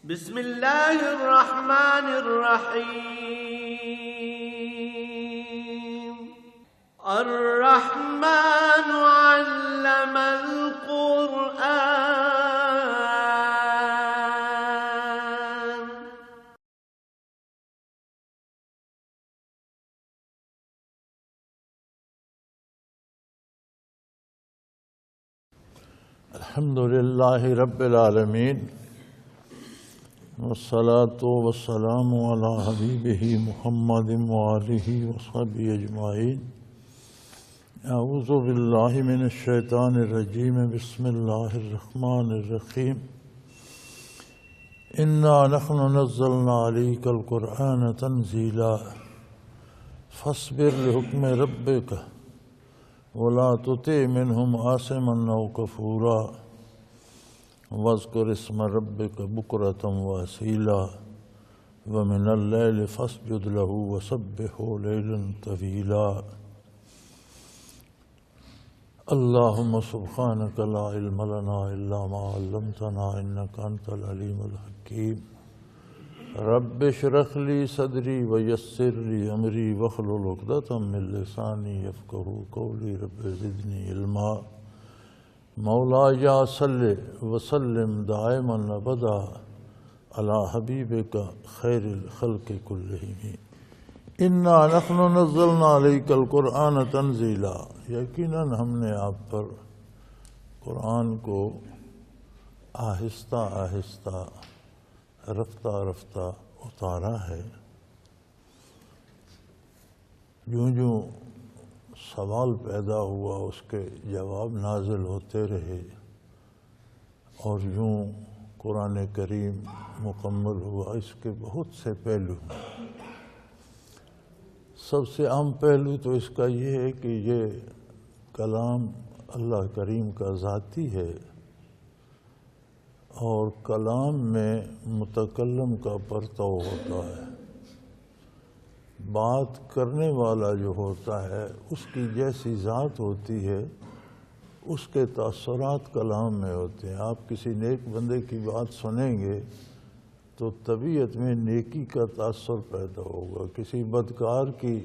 بسم اللہ الرحمن الرحیم الرحمن علم القرآن الحمد للہ رب العالمین والصلاة والسلام علی حبیبہ محمد وآلہ وصحبہ اجمعین۔ اعوذ باللہ من الشیطان الرجیم، بسم اللہ الرحمن الرحیم۔ انا نحن نزلنا علیک القرآن تنزیلا فاصبر لحکم ربک ولا تطع منهم آثما او کفورا واذکر اسم ربک بکرۃ واصیلا ومن اللیل فاسجد له وسبحه لیلا طویلا۔ اللہم سبحانک لا علم لنا الا ما علمتنا انک انت العلیم الحکیم۔ رب اشرح لي صدری ویسر لي امری واحلل عقدۃ من لسانی یفقہوا قولی۔ رب زدنی علما۔ مولایا صلی وسلم دائما ابدا علی حبیبک خیر الخلق کلہم۔ انا نحن نزلنا علیک القرآن تنزیلا، یقیناً ہم نے آپ پر قرآن کو آہستہ آہستہ رفتہ رفتہ اتارا ہے۔ جوں جوں سوال پیدا ہوا اس کے جواب نازل ہوتے رہے، اور یوں قرآن کریم مکمل ہوا۔ اس کے بہت سے پہلو ہیں۔ سب سے اہم پہلو تو اس کا یہ ہے کہ یہ کلام اللہ کریم کا ذاتی ہے، اور کلام میں متکلم کا پرتو ہوتا ہے۔ بات کرنے والا جو ہوتا ہے اس کی جیسی ذات ہوتی ہے اس کے تاثرات کلام میں ہوتے ہیں۔ آپ کسی نیک بندے کی بات سنیں گے تو طبیعت میں نیکی کا تاثر پیدا ہوگا۔ کسی بدکار کی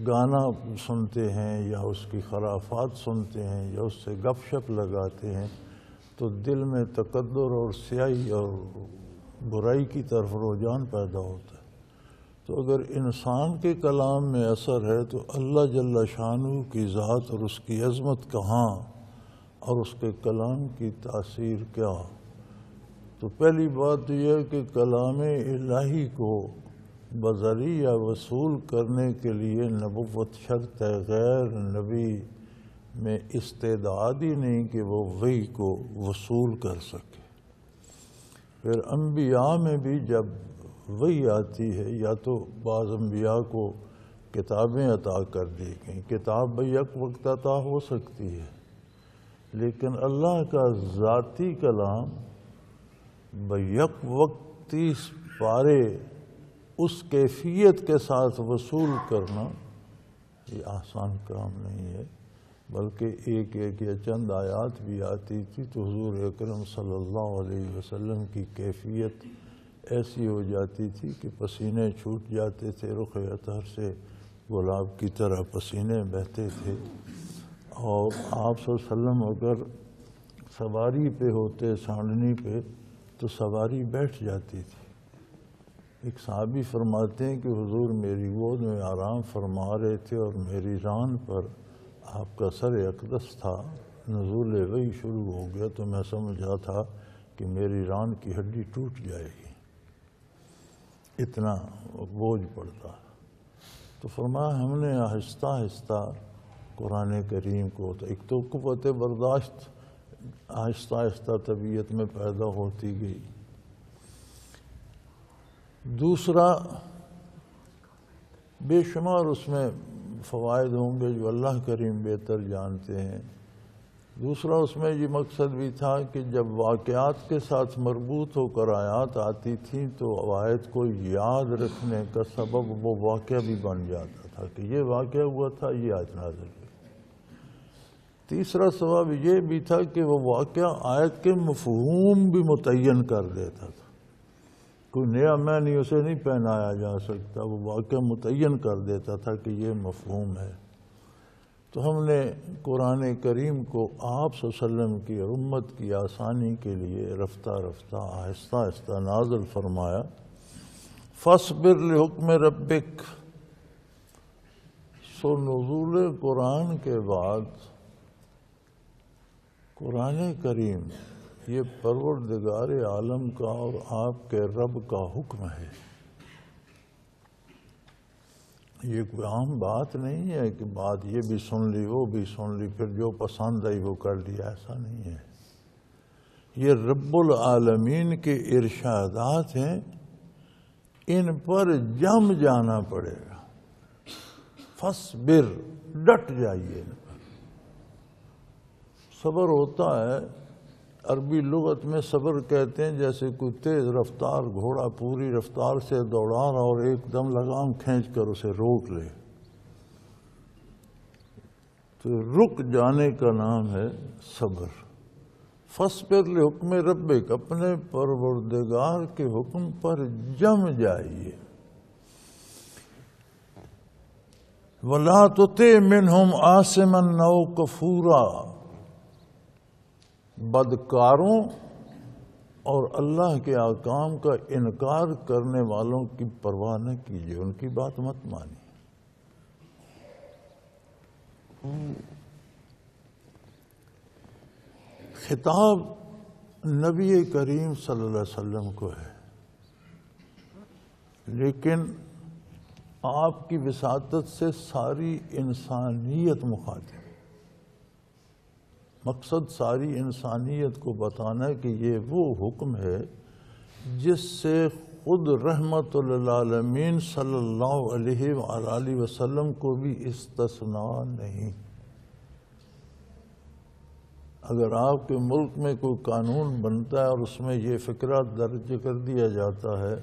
گانا سنتے ہیں یا اس کی خرافات سنتے ہیں یا اس سے گپ شپ لگاتے ہیں تو دل میں تکدر اور سیاہی اور برائی کی طرف رجحان پیدا ہوتا ہے۔ تو اگر انسان کے کلام میں اثر ہے تو اللہ جل شانہ کی ذات اور اس کی عظمت کہاں، اور اس کے کلام کی تاثیر کیا۔ تو پہلی بات تو یہ ہے کہ کلام الہی کو بذریعہ وصول کرنے کے لیے نبوت شرط ہے۔ غیر نبی میں استعداد ہی نہیں کہ وہ وحی کو وصول کر سکے۔ پھر انبیاء میں بھی جب وحی آتی ہے یا تو بعض انبیاء کو کتابیں عطا کر دی گئیں، کتاب بیک وقت عطا ہو سکتی ہے، لیکن اللہ کا ذاتی کلام بیک وقت 30 پارے اس کیفیت کے ساتھ وصول کرنا یہ آسان کام نہیں ہے، بلکہ ایک یا چند آیات بھی آتی تھی تو حضور اکرم صلی اللہ علیہ وسلم کی کیفیت ایسی ہو جاتی تھی کہ پسینے چھوٹ جاتے تھے، رخ اطہر سے گلاب کی طرح پسینے بہتے تھے۔ اور آپ صلی اللہ علیہ وسلم اگر سواری پہ ہوتے، سانڈنی پہ، تو سواری بیٹھ جاتی تھی۔ ایک صحابی فرماتے ہیں کہ حضور میری گود میں آرام فرما رہے تھے اور میری ران پر آپ کا سر اقدس تھا، نزول وحی شروع ہو گیا تو میں سمجھا تھا کہ میری ران کی ہڈی ٹوٹ جائے گی، اتنا بوجھ پڑتا۔ تو فرمایا ہم نے آہستہ آہستہ قرآن کریم کو، تو ایک تو قوت برداشت آہستہ آہستہ طبیعت میں پیدا ہوتی گئی، دوسرا بے شمار اس میں فوائد ہوں گے جو اللہ کریم بہتر جانتے ہیں۔ دوسرا اس میں یہ مقصد بھی تھا کہ جب واقعات کے ساتھ مربوط ہو کر آیات آتی تھیں تو آیت کو یاد رکھنے کا سبب وہ واقعہ بھی بن جاتا تھا کہ یہ واقعہ ہوا تھا، یہ آیت نازل ہوئی۔ تیسرا سبب یہ بھی تھا کہ وہ واقعہ آیت کے مفہوم بھی متعین کر دیتا تھا۔ کوئی نیا معنی اسے نہیں پہنایا جا سکتا، وہ واقعہ متعین کر دیتا تھا کہ یہ مفہوم ہے۔ تو ہم نے قرآن کریم کو آپ صلی اللہ علیہ وسلم کی اور امت کی آسانی کے لیے رفتہ رفتہ آہستہ آہستہ نازل فرمایا۔ فَاصْبِرْ لِحُکْمِ رَبِّكَ، سو نزول قرآن کے بعد قرآن کریم یہ پروردگار عالم کا اور آپ کے رب کا حکم ہے۔ یہ کوئی عام بات نہیں ہے کہ بات یہ بھی سن لی وہ بھی سن لی پھر جو پسند آئی وہ کر لیا، ایسا نہیں ہے۔ یہ رب العالمین کے ارشادات ہیں، ان پر جم جانا پڑے گا۔ فَاصْبِرْ، ڈٹ جائیے۔ صبر ہوتا ہے، عربی لغت میں صبر کہتے ہیں جیسے کوئی تیز رفتار گھوڑا پوری رفتار سے دوڑا رہا اور ایک دم لگام کھینچ کر اسے روک لے، تو رک جانے کا نام ہے صبر۔ فَاصْبِرْ لِحُکْمِ رَبِّكَ، اپنے پروردگار کے حکم پر جم جائیے۔ وَلَا تُطِعْ مِنْهُمْ عَاصِمًا أَوْ كَفُورًا، بدکاروں اور اللہ کے احکام کا انکار کرنے والوں کی پرواہ نہ کیجیے، ان کی بات مت مانیے۔ خطاب نبی کریم صلی اللہ علیہ وسلم کو ہے، لیکن آپ کی وساطت سے ساری انسانیت مخاطب، مقصد ساری انسانیت کو بتانا ہے کہ یہ وہ حکم ہے جس سے خود رحمت للعالمین صلی اللہ علیہ وآلہ وسلم کو بھی استثناء نہیں۔ اگر آپ کے ملک میں کوئی قانون بنتا ہے اور اس میں یہ فقرہ درج کر دیا جاتا ہے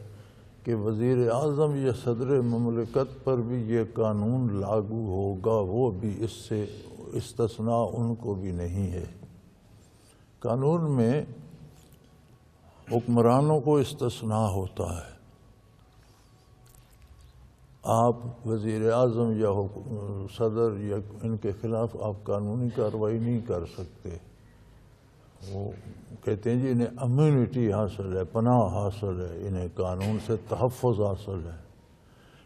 کہ وزیر اعظم یا صدر مملکت پر بھی یہ قانون لاگو ہوگا، وہ بھی اس سے استثناء ان کو بھی نہیں ہے۔ قانون میں حکمرانوں کو استثناء ہوتا ہے، آپ وزیر اعظم یا صدر یا ان کے خلاف آپ قانونی کارروائی نہیں کر سکتے۔ وہ کہتے ہیں جی انہیں امیونٹی حاصل ہے، پناہ حاصل ہے، انہیں قانون سے تحفظ حاصل ہے۔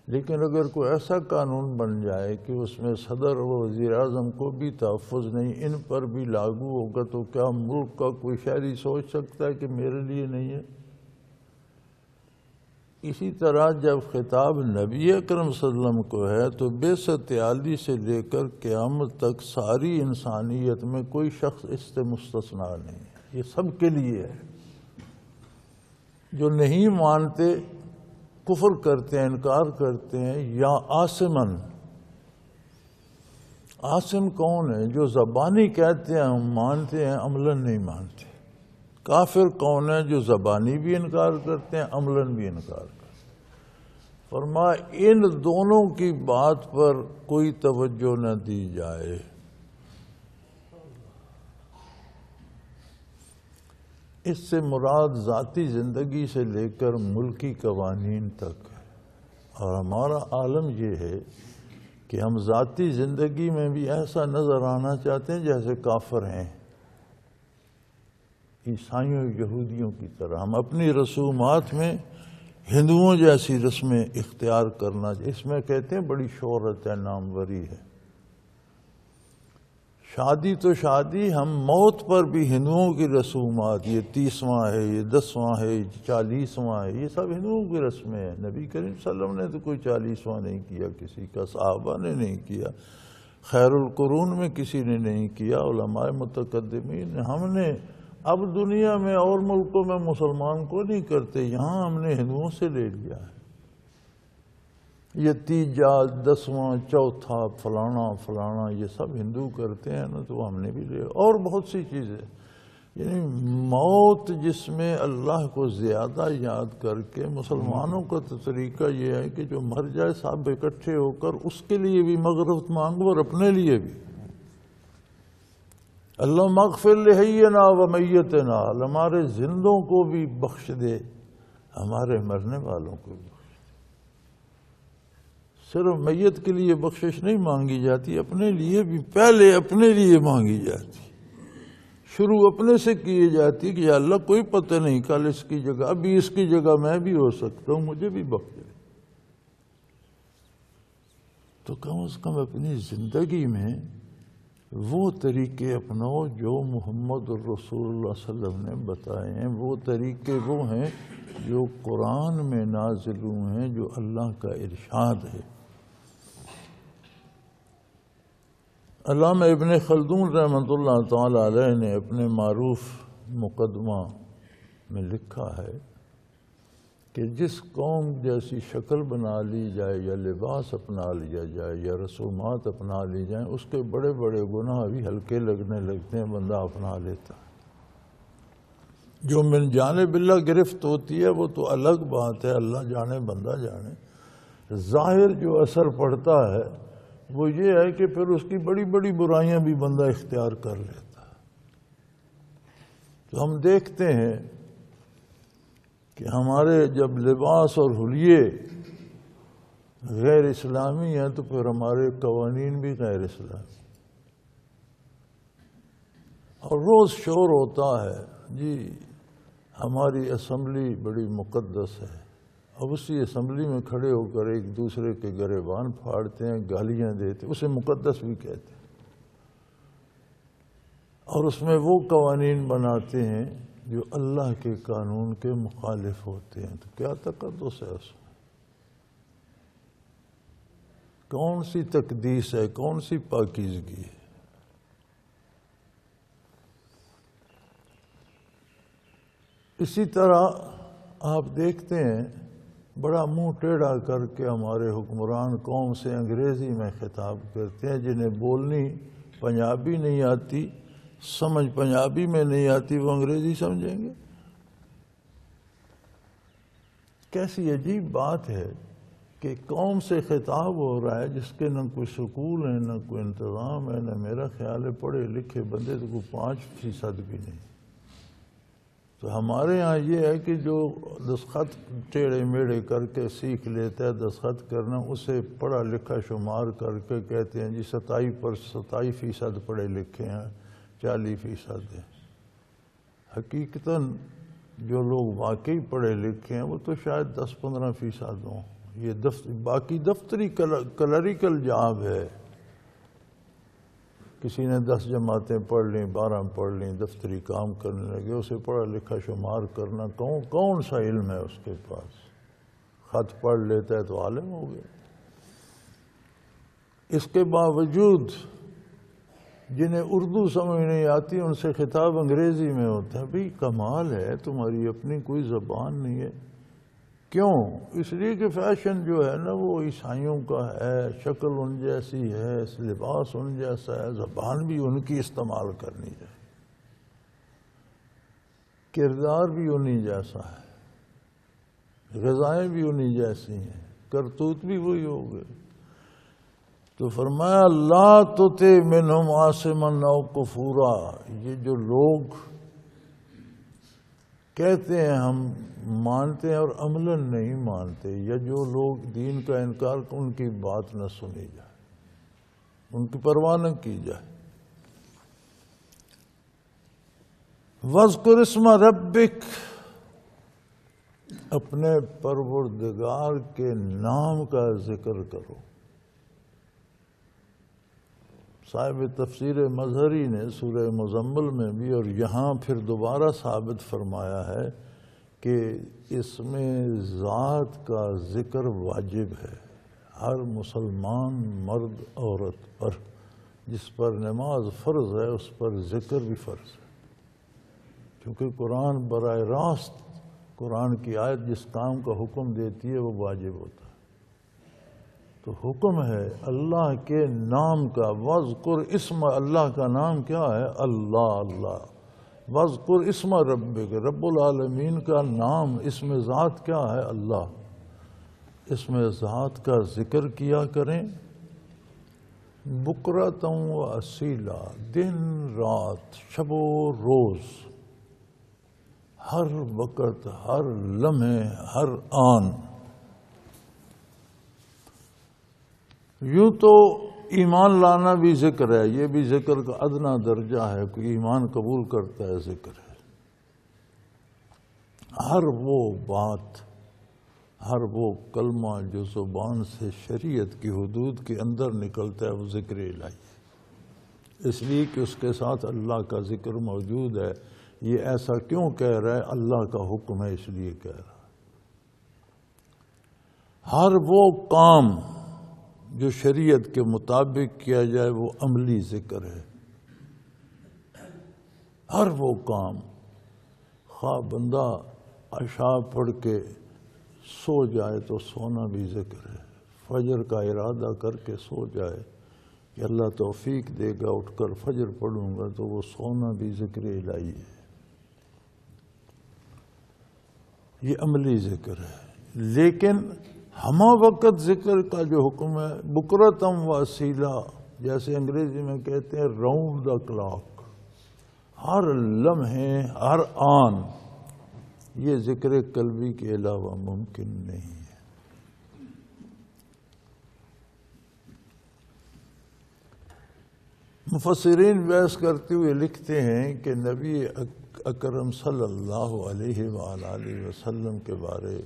لیکن اگر کوئی ایسا قانون بن جائے کہ اس میں صدر و وزیر اعظم کو بھی تحفظ نہیں، ان پر بھی لاگو ہوگا، تو کیا ملک کا کوئی شہری سوچ سکتا ہے کہ میرے لیے نہیں ہے؟ اسی طرح جب خطاب نبی اکرم صلی اللہ علیہ وسلم کو ہے تو بعثت عالی سے لے کر قیامت تک ساری انسانیت میں کوئی شخص اس سے مستثنیٰ نہیں ہے، یہ سب کے لیے ہے۔ جو نہیں مانتے، کفر کرتے ہیں، انکار کرتے ہیں، یا عاصمن، عاصم کون ہے؟ جو زبانی کہتے ہیں ہم مانتے ہیں، عملاً نہیں مانتے۔ کافر کون ہے؟ جو زبانی بھی انکار کرتے ہیں، عملاً بھی انکار کرتے ہیں۔ فرمایا ان دونوں کی بات پر کوئی توجہ نہ دی جائے۔ اس سے مراد ذاتی زندگی سے لے کر ملکی قوانین تک ہے، اور ہمارا عالم یہ ہے کہ ہم ذاتی زندگی میں بھی ایسا نظر آنا چاہتے ہیں جیسے کافر ہیں، عیسائیوں یہودیوں کی طرح۔ ہم اپنی رسومات میں ہندوؤں جیسی رسمیں اختیار کرنا، اس میں کہتے ہیں بڑی شہرت ہے، ناموری ہے۔ شادی تو شادی، ہم موت پر بھی ہندوؤں کی رسومات، یہ 30واں ہے، یہ 10واں ہے، یہ 40واں ہے، یہ سب ہندوؤں کی رسمیں ہیں۔ نبی کریم صلی اللہ علیہ وسلم نے تو کوئی 40واں نہیں کیا کسی کا، صحابہ نے نہیں کیا، خیر القرون میں کسی نے نہیں کیا، علماء متقدمین نے۔ ہم نے اب دنیا میں اور ملکوں میں مسلمان کو نہیں کرتے، یہاں ہم نے ہندوؤں سے لے لیا ہے۔ یہ تیجا، 10واں، چوتھا، فلانا فلانا، یہ سب ہندو کرتے ہیں نا، تو ہم نے بھی لیا۔ اور بہت سی چیزیں، یعنی موت جس میں اللہ کو زیادہ یاد کر کے، مسلمانوں کا تو طریقہ یہ ہے کہ جو مر جائے سب اکٹھے ہو کر اس کے لیے بھی مغفرت مانگو اور اپنے لیے بھی۔ اللہم اغفر لحینا و میتنا، ہمارے زندوں کو بھی بخش دے، ہمارے مرنے والوں کو بھی بخش دے۔ صرف میت کے لیے بخشش نہیں مانگی جاتی، اپنے لیے بھی پہلے اپنے لیے مانگی جاتی، شروع اپنے سے کی جاتی کہ یا اللہ کوئی پتہ نہیں کل اس کی جگہ، ابھی اس کی جگہ میں بھی ہو سکتا ہوں، مجھے بھی بخش دے۔ تو کم از کم اپنی زندگی میں وہ طریقے اپناؤ جو محمد الرسول اللہ صلی اللہ علیہ وسلم نے بتائے ہیں، وہ طریقے وہ ہیں جو قرآن میں نازل ہوئے ہیں، جو اللہ کا ارشاد ہے۔ علامہ ابن خلدون رحمۃ اللہ تعالی علیہ نے اپنے معروف مقدمہ میں لکھا ہے کہ جس قوم جیسی شکل بنا لی جائے یا لباس اپنا لیا جائے یا رسومات اپنا لی جائیں، اس کے بڑے بڑے گناہ بھی ہلکے لگنے لگتے ہیں، بندہ اپنا لیتا ہے۔ جو من جانب اللہ گرفت ہوتی ہے وہ تو الگ بات ہے، اللہ جانے بندہ جانے۔ ظاہر جو اثر پڑتا ہے وہ یہ ہے کہ پھر اس کی بڑی بڑی برائیاں بھی بندہ اختیار کر لیتا ہے۔ تو ہم دیکھتے ہیں کہ ہمارے جب لباس اور حلیے غیر اسلامی ہیں تو پھر ہمارے قوانین بھی غیر اسلامی، اور روز شور ہوتا ہے جی ہماری اسمبلی بڑی مقدس ہے، اب اسی اسمبلی میں کھڑے ہو کر ایک دوسرے کے گریبان پھاڑتے ہیں، گالیاں دیتے، اسے مقدس بھی کہتے ہیں، اور اس میں وہ قوانین بناتے ہیں جو اللہ کے قانون کے مخالف ہوتے ہیں۔ تو کیا تقدس ہے اس میں؟ کون سی تقدیس ہے، کون سی پاکیزگی ہے؟ اسی طرح آپ دیکھتے ہیں بڑا منہ ٹیڑھا کر کے ہمارے حکمران قوم سے انگریزی میں خطاب کرتے ہیں، جنہیں بولنی پنجابی نہیں آتی، سمجھ پنجابی میں نہیں آتی، وہ انگریزی سمجھیں گے؟ کیسی عجیب بات ہے کہ قوم سے خطاب ہو رہا ہے جس کے نہ کوئی سکول ہے، نہ کوئی انتظام ہے، نہ میرا خیال ہے پڑھے لکھے بندے تو کوئی 5% بھی نہیں۔ تو ہمارے ہاں یہ ہے کہ جو دستخط ٹیڑھے میڑھے کر کے سیکھ لیتا ہے دستخط کرنا، اسے پڑھا لکھا شمار کر کے کہتے ہیں جی 27% پڑھے لکھے ہیں، 40% ہیں۔ حقیقتاً جو لوگ واقعی پڑھے لکھے ہیں وہ تو شاید 10-15% ہوں۔ یہ باقی دفتری کلریکل جاب ہے، کسی نے 10 جماعتیں پڑھ لیں، 12 پڑھ لیں، دفتری کام کرنے لگے، اسے پڑھا لکھا شمار کرنا کون سا علم ہے اس کے پاس؟ خط پڑھ لیتا ہے تو عالم ہو گیا۔ اس کے باوجود جنہیں اردو سمجھ نہیں آتی ان سے خطاب انگریزی میں ہوتا ہے۔ بھئی کمال ہے، تمہاری اپنی کوئی زبان نہیں ہے۔ کیوں؟ اس لیے کہ فیشن جو ہے نا وہ عیسائیوں کا ہے، شکل ان جیسی ہے، لباس ان جیسا ہے، زبان بھی ان کی استعمال کرنی ہے، کردار بھی انہی جیسا ہے، غذائیں بھی انہی جیسی ہیں، کرتوت بھی وہی ہو گئے۔ تو فرمایا لا تطع منہم عاصما او کفورا، یہ جو لوگ کہتے ہیں ہم مانتے ہیں اور عملاً نہیں مانتے، یا جو لوگ دین کا انکار، ان کی بات نہ سنی جائے، ان کی پرواہ نہ کی جائے۔ وَاذْكُرِ اسْمَ رَبِّكَ، اپنے پروردگار کے نام کا ذکر کرو۔ صاحب تفسیر مظہری نے سورہ مزمل میں بھی اور یہاں پھر دوبارہ ثابت فرمایا ہے کہ اس میں ذات کا ذکر واجب ہے ہر مسلمان مرد عورت پر، جس پر نماز فرض ہے اس پر ذکر بھی فرض ہے، کیونکہ قرآن براہ راست قرآن کی آیت جس کام کا حکم دیتی ہے وہ واجب ہوتا ہے۔ تو حکم ہے اللہ کے نام کا، وَاذْكُرْ اسم، اللہ کا نام کیا ہے؟ اللہ۔ وَاذْكُرْ اسم ربک، رب العالمین کا نام، اسم ذات کیا ہے؟ اللہ۔ اسم ذات کا ذکر کیا کریں بکرۃ و اصیلا، دن رات، شب و روز، ہر وقت، ہر لمحے، ہر آن. یوں تو ایمان لانا بھی ذکر ہے، یہ بھی ذکر کا ادنا درجہ ہے. کوئی ایمان قبول کرتا ہے ذکر ہے. ہر وہ بات، ہر وہ کلمہ جو زبان سے شریعت کی حدود کے اندر نکلتا ہے وہ ذکر الہی ہے. اس لیے کہ اس کے ساتھ اللہ کا ذکر موجود ہے. یہ ایسا کیوں کہہ رہا ہے؟ اللہ کا حکم ہے اس لیے کہہ رہا ہے. ہر وہ کام جو شریعت کے مطابق کیا جائے وہ عملی ذکر ہے. ہر وہ کام، خواہ بندہ عشاء پڑھ کے سو جائے تو سونا بھی ذکر ہے. فجر کا ارادہ کر کے سو جائے کہ اللہ توفیق دے گا اٹھ کر فجر پڑھوں گا تو وہ سونا بھی ذکر الہی ہے. یہ عملی ذکر ہے. لیکن ہمہ وقت ذکر کا جو حکم ہے بکرتم واسیلہ، جیسے انگریزی میں کہتے ہیں راؤنڈ دا کلاک، ہر لمحے، ہر آن، یہ ذکر قلبی کے علاوہ ممکن نہیں ہے. مفسرین بحث کرتے ہوئے لکھتے ہیں کہ نبی اکرم صلی اللہ علیہ وآلہ وسلم کے بارے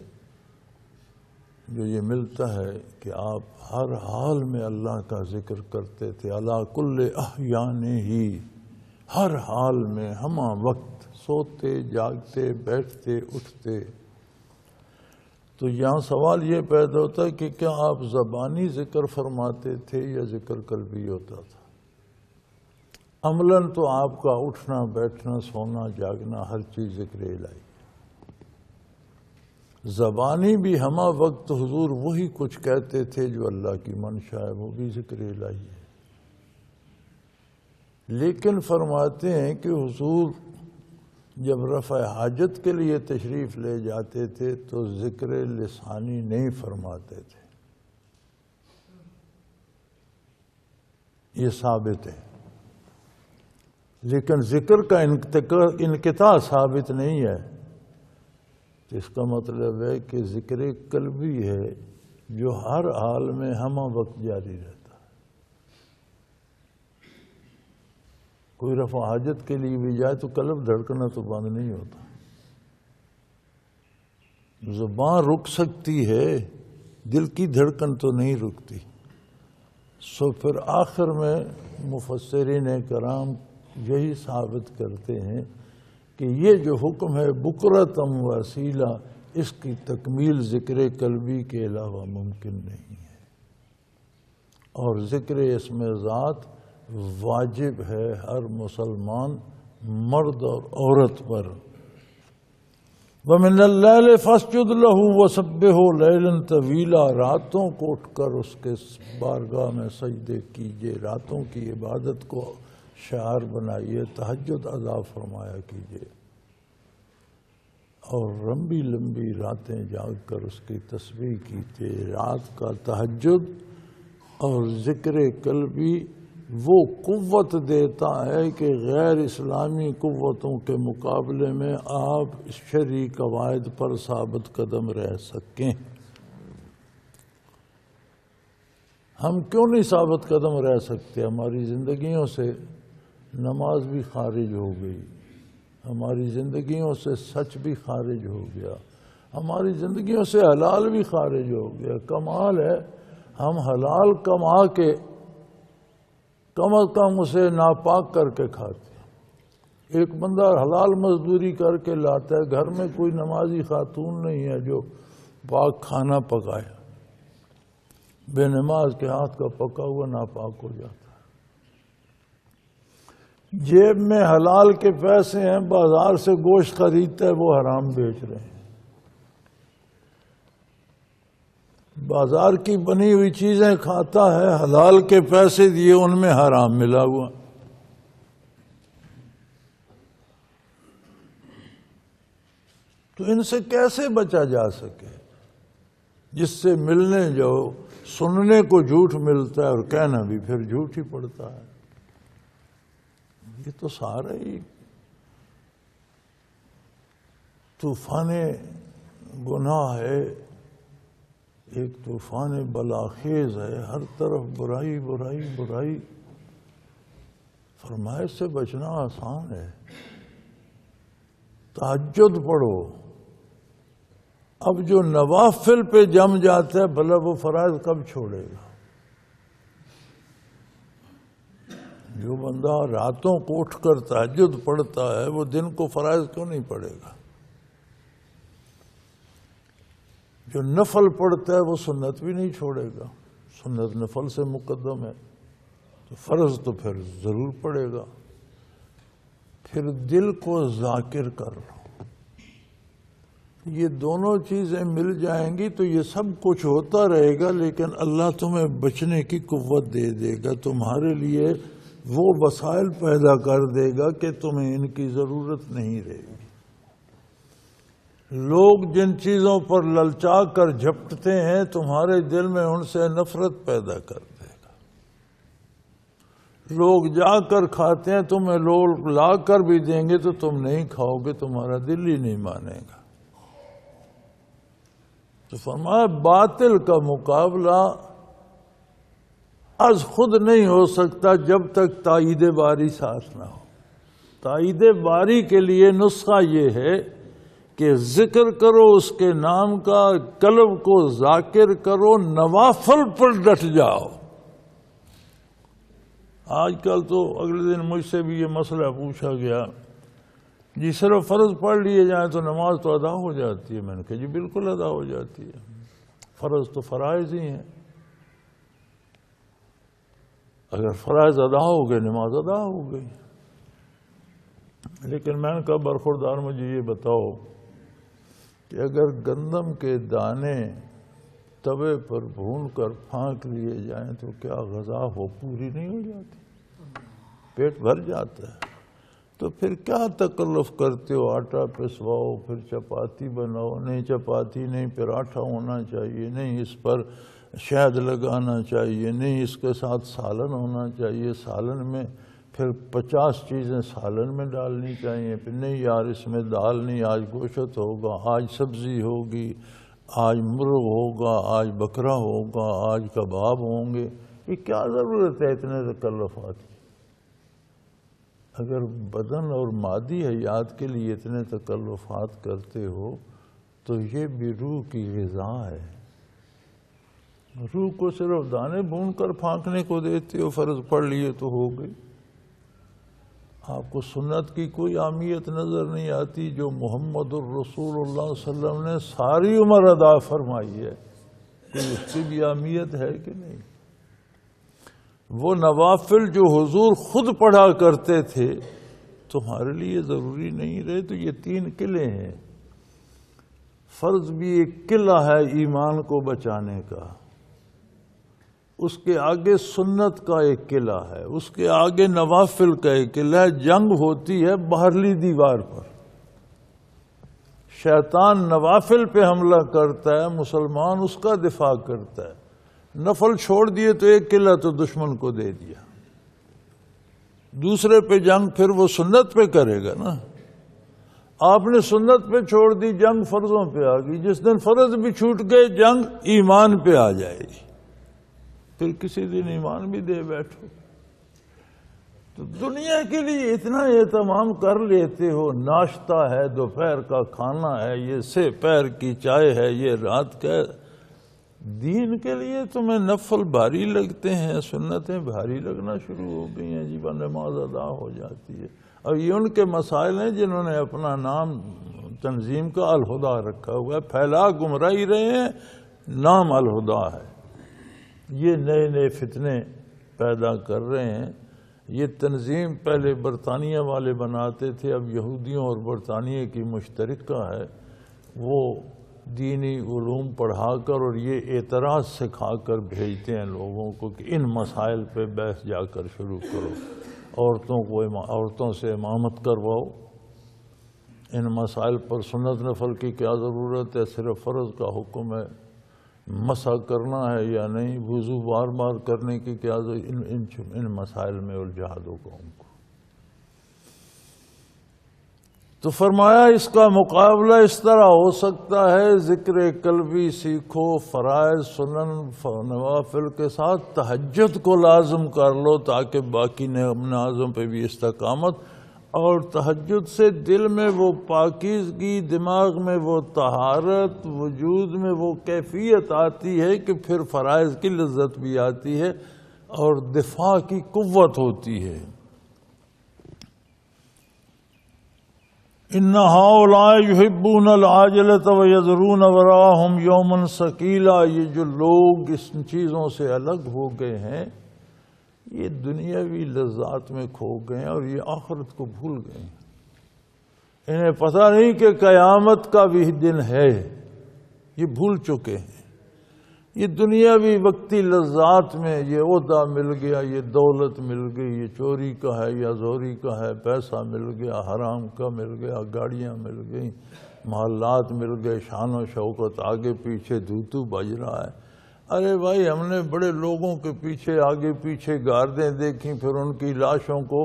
جو یہ ملتا ہے کہ آپ ہر حال میں اللہ کا ذکر کرتے تھے. علی کل احیانہ، ہر حال میں، ہمہ وقت، سوتے، جاگتے، بیٹھتے، اٹھتے. تو یہاں سوال یہ پیدا ہوتا ہے کہ کیا آپ زبانی ذکر فرماتے تھے یا ذکر قلبی ہوتا تھا؟ عملاً تو آپ کا اٹھنا، بیٹھنا، سونا، جاگنا، ہر چیز ذکر الہی. زبانی بھی ہمہ وقت حضور وہی کچھ کہتے تھے جو اللہ کی منشا ہے، وہ بھی ذکر الہی ہے. لیکن فرماتے ہیں کہ حضور جب رفع حاجت کے لیے تشریف لے جاتے تھے تو ذکر لسانی نہیں فرماتے تھے. یہ ثابت ہے. لیکن ذکر کا انقطاع ثابت نہیں ہے. تو اس کا مطلب ہے کہ ذکر قلبی ہے جو ہر حال میں ہمہ وقت جاری رہتا ہے. کوئی رفع حاجت کے لیے بھی جائے تو قلب دھڑکنا تو بند نہیں ہوتا. زبان رک سکتی ہے، دل کی دھڑکن تو نہیں رکتی. سو پھر آخر میں مفسرین کرام یہی ثابت کرتے ہیں کہ یہ جو حکم ہے بکرتم وسیلہ، اس کی تکمیل ذکر قلبی کے علاوہ ممکن نہیں ہے. اور ذکر اسم ذات واجب ہے ہر مسلمان مرد اور عورت پر. وَمِنَ اللَّيْلِ فَاسْجُدْ لَهُ وَسَبِّحْهُ لَيْلًا طَوِيلًا، راتوں کو اٹھ کر اس کے بارگاہ میں سجدے کیجئے. راتوں کی عبادت کو شعار بنائیے، تہجد ادا فرمایا کیجئے. اور لمبی لمبی راتیں جاگ کر اس کی تسبیح کیجئے. رات کا تہجد اور ذکر قلبی وہ قوت دیتا ہے کہ غیر اسلامی قوتوں کے مقابلے میں آپ شرعی قواعد پر ثابت قدم رہ سکیں. ہم کیوں نہیں ثابت قدم رہ سکتے؟ ہماری زندگیوں سے نماز بھی خارج ہو گئی، ہماری زندگیوں سے سچ بھی خارج ہو گیا، ہماری زندگیوں سے حلال بھی خارج ہو گیا. کمال ہے ہم حلال کما کے کم از کم اسے ناپاک کر کے کھاتے ہیں. ایک بندہ حلال مزدوری کر کے لاتا ہے، گھر میں کوئی نمازی خاتون نہیں ہے جو پاک کھانا پکائے. بے نماز کے ہاتھ کا پکا ہوا ناپاک ہو جاتا ہے. جیب میں حلال کے پیسے ہیں، بازار سے گوشت خریدتا ہے، وہ حرام بیچ رہے ہیں. بازار کی بنی ہوئی چیزیں کھاتا ہے، حلال کے پیسے دیے ان میں حرام ملا ہوا. تو ان سے کیسے بچا جا سکے؟ جس سے ملنے جاؤ سننے کو جھوٹ ملتا ہے اور کہنا بھی پھر جھوٹ ہی پڑتا ہے. یہ تو سارا ہی طوفان گناہ ہے، ایک طوفان بلاخیز ہے، ہر طرف برائی برائی برائی۔ فرمایا اس سے بچنا آسان ہے، تہجد پڑھو۔ اب جو نوافل پہ جم جاتا ہے بھلا وہ فرائض کب چھوڑے گا؟ جو بندہ راتوں کو اٹھ کر تہجد پڑھتا ہے وہ دن کو فرائض کیوں نہیں پڑھے گا؟ جو نفل پڑھتا ہے وہ سنت بھی نہیں چھوڑے گا، سنت نفل سے مقدم ہے، تو فرض تو پھر ضرور پڑے گا۔ پھر دل کو ذاکر کر لو، یہ دونوں چیزیں مل جائیں گی تو یہ سب کچھ ہوتا رہے گا، لیکن اللہ تمہیں بچنے کی قوت دے دے گا، تمہارے لیے وہ وسائل پیدا کر دے گا کہ تمہیں ان کی ضرورت نہیں رہے گی۔ لوگ جن چیزوں پر للچا کر جھپٹتے ہیں تمہارے دل میں ان سے نفرت پیدا کر دے گا۔ لوگ جا کر کھاتے ہیں، تمہیں لوگ لا کر بھی دیں گے تو تم نہیں کھاؤ گے، تمہارا دل ہی نہیں مانے گا۔ تو فرمایا باطل کا مقابلہ از خود نہیں ہو سکتا جب تک تائید باری ساتھ نہ ہو۔ تائید باری کے لیے نسخہ یہ ہے کہ ذکر کرو اس کے نام کا، قلب کو ذاکر کرو، نوافل پر ڈٹ جاؤ۔ آج کل تو اگلے دن مجھ سے بھی یہ مسئلہ پوچھا گیا، جی صرف فرض پڑھ لیے جائیں تو نماز تو ادا ہو جاتی ہے؟ میں نے کہا جی بالکل ادا ہو جاتی ہے، فرض تو فرائض ہی ہیں، اگر فرائض ادا ہو گئے نماز ادا ہو گئی۔ لیکن میں نے کہا برخوردار مجھے یہ بتاؤ کہ اگر گندم کے دانے توے پر بھون کر پھانک لیے جائیں تو کیا غذا ہو پوری نہیں ہو جاتی؟ پیٹ بھر جاتا ہے، تو پھر کیا تکلف کرتے ہو؟ آٹا پسواؤ، پھر چپاتی بناؤ، نہیں چپاتی نہیں پراٹھا ہونا چاہیے، نہیں اس پر شہد لگانا چاہیے، نہیں اس کے ساتھ سالن ہونا چاہیے، سالن میں پھر 50 چیزیں سالن میں ڈالنی چاہیے، پھر نہیں یار اس میں دال نہیں، آج گوشت ہوگا، آج سبزی ہوگی، آج مرغ ہوگا، آج بکرا ہوگا، آج کباب ہوں گے۔ یہ کیا ضرورت ہے اتنے تکلفات کی؟ اگر بدن اور مادی حیات کے لیے اتنے تکلفات کرتے ہو تو یہ بھی روح کی غذا ہے۔ روح کو صرف دانے بھون کر پھانکنے کو دیتے ہو، فرض پڑھ لیے تو ہو گئی۔ آپ کو سنت کی کوئی اہمیت نظر نہیں آتی جو محمد الرسول اللہ صلی اللہ علیہ وسلم نے ساری عمر ادا فرمائی ہے، کوئی اس کی بھی اہمیت ہے کہ نہیں؟ وہ نوافل جو حضور خود پڑھا کرتے تھے تمہارے لیے ضروری نہیں رہے۔ تو یہ 3 قلعے ہیں۔ فرض بھی ایک قلعہ ہے ایمان کو بچانے کا، اس کے آگے سنت کا ایک قلعہ ہے، اس کے آگے نوافل کا ایک قلعہ ہے۔ جنگ ہوتی ہے باہرلی دیوار پر، شیطان نوافل پہ حملہ کرتا ہے، مسلمان اس کا دفاع کرتا ہے۔ نفل چھوڑ دیے تو ایک قلعہ تو دشمن کو دے دیا، دوسرے پہ جنگ پھر وہ سنت پہ کرے گا نا۔ آپ نے سنت پہ چھوڑ دی، جنگ فرضوں پہ آ گئی، جس دن فرض بھی چھوٹ گئے جنگ ایمان پہ آ جائے گی، پھر کسی دن ایمان بھی دے بیٹھو۔ تو دنیا کے لیے اتنا اہتمام کر لیتے ہو، ناشتہ ہے، دوپہر کا کھانا ہے، یہ سے پیر کی چائے ہے، یہ رات کا۔ دین کے لیے تمہیں نفل بھاری لگتے ہیں، سنتیں بھاری لگنا شروع ہو گئی ہیں، جی نماز ادا ہو جاتی ہے۔ اور یہ ان کے مسائل ہیں جنہوں نے اپنا نام تنظیم کا الہدیٰ رکھا ہوا ہے، پھیلا گمراہی رہے ہیں، نام الہدیٰ ہے۔ یہ نئے نئے فتنے پیدا کر رہے ہیں۔ یہ تنظیم پہلے برطانیہ والے بناتے تھے، اب یہودیوں اور برطانیہ کی مشترکہ ہے۔ وہ دینی علوم پڑھا کر اور یہ اعتراض سکھا کر بھیجتے ہیں لوگوں کو کہ ان مسائل پہ بحث جا کر شروع کرو، عورتوں سے امامت کرواؤ، ان مسائل پر سنت نفل کی کیا ضرورت ہے، صرف فرض کا حکم ہے، مسح کرنا ہے یا نہیں، وضو بار بار کرنے کی کیا ضرورت، ان مسائل میں الجھا دو قوم کو۔ تو فرمایا اس کا مقابلہ اس طرح ہو سکتا ہے، ذکر قلبی سیکھو، فرائض سنن نوافل کے ساتھ تہجد کو لازم کر لو تاکہ باقی نمازوں پہ بھی استقامت، اور تہجد سے دل میں وہ پاکیزگی، دماغ میں وہ طہارت، وجود میں وہ کیفیت آتی ہے کہ پھر فرائض کی لذت بھی آتی ہے اور دفاع کی قوت ہوتی ہے۔ ان ہؤلاء یحبون العاجلۃ ویذرون وراءہم یوما ثقیلا، یہ جو لوگ اس چیزوں سے الگ ہو گئے ہیں یہ دنیاوی لذات میں کھو گئے ہیں اور یہ آخرت کو بھول گئے ہیں۔ انہیں پتہ نہیں کہ قیامت کا بھی دن ہے، یہ بھول چکے ہیں۔ یہ دنیاوی وقتی لذات میں یہ عہدہ مل گیا، یہ دولت مل گئی، یہ چوری کا ہے یا زوری کا ہے، پیسہ مل گیا، حرام کا مل گیا، گاڑیاں مل گئیں، محلات مل گئے، شان و شوکت آگے پیچھے دھوتو بج رہا ہے۔ ارے بھائی ہم نے بڑے لوگوں کے پیچھے آگے پیچھے گاردیں دیکھیں، پھر ان کی لاشوں کو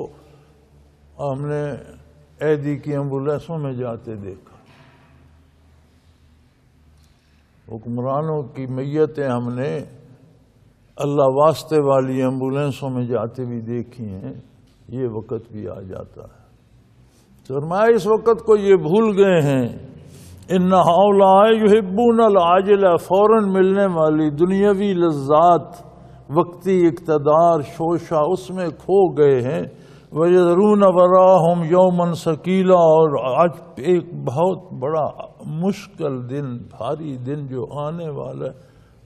ہم نے عیدی کی ایمبولینسوں میں جاتے دیکھا، حکمرانوں کی میتیں ہم نے اللہ واسطے والی ایمبولینسوں میں جاتے بھی دیکھی ہیں۔ یہ وقت بھی آ جاتا ہے۔ فرمایا اس وقت کو یہ بھول گئے ہیں۔ ان ہؤلاء یحبون العاجلہ، فوراً ملنے والی دنیاوی لذات، وقتی اقتدار، شوشہ، اس میں کھو گئے ہیں۔ وَيَذَرُونَ وَرَاءَهُمْ يَوْمًا ثَقِيلًا، اور آج ایک بہت بڑا مشکل دن، بھاری دن جو آنے والا ہے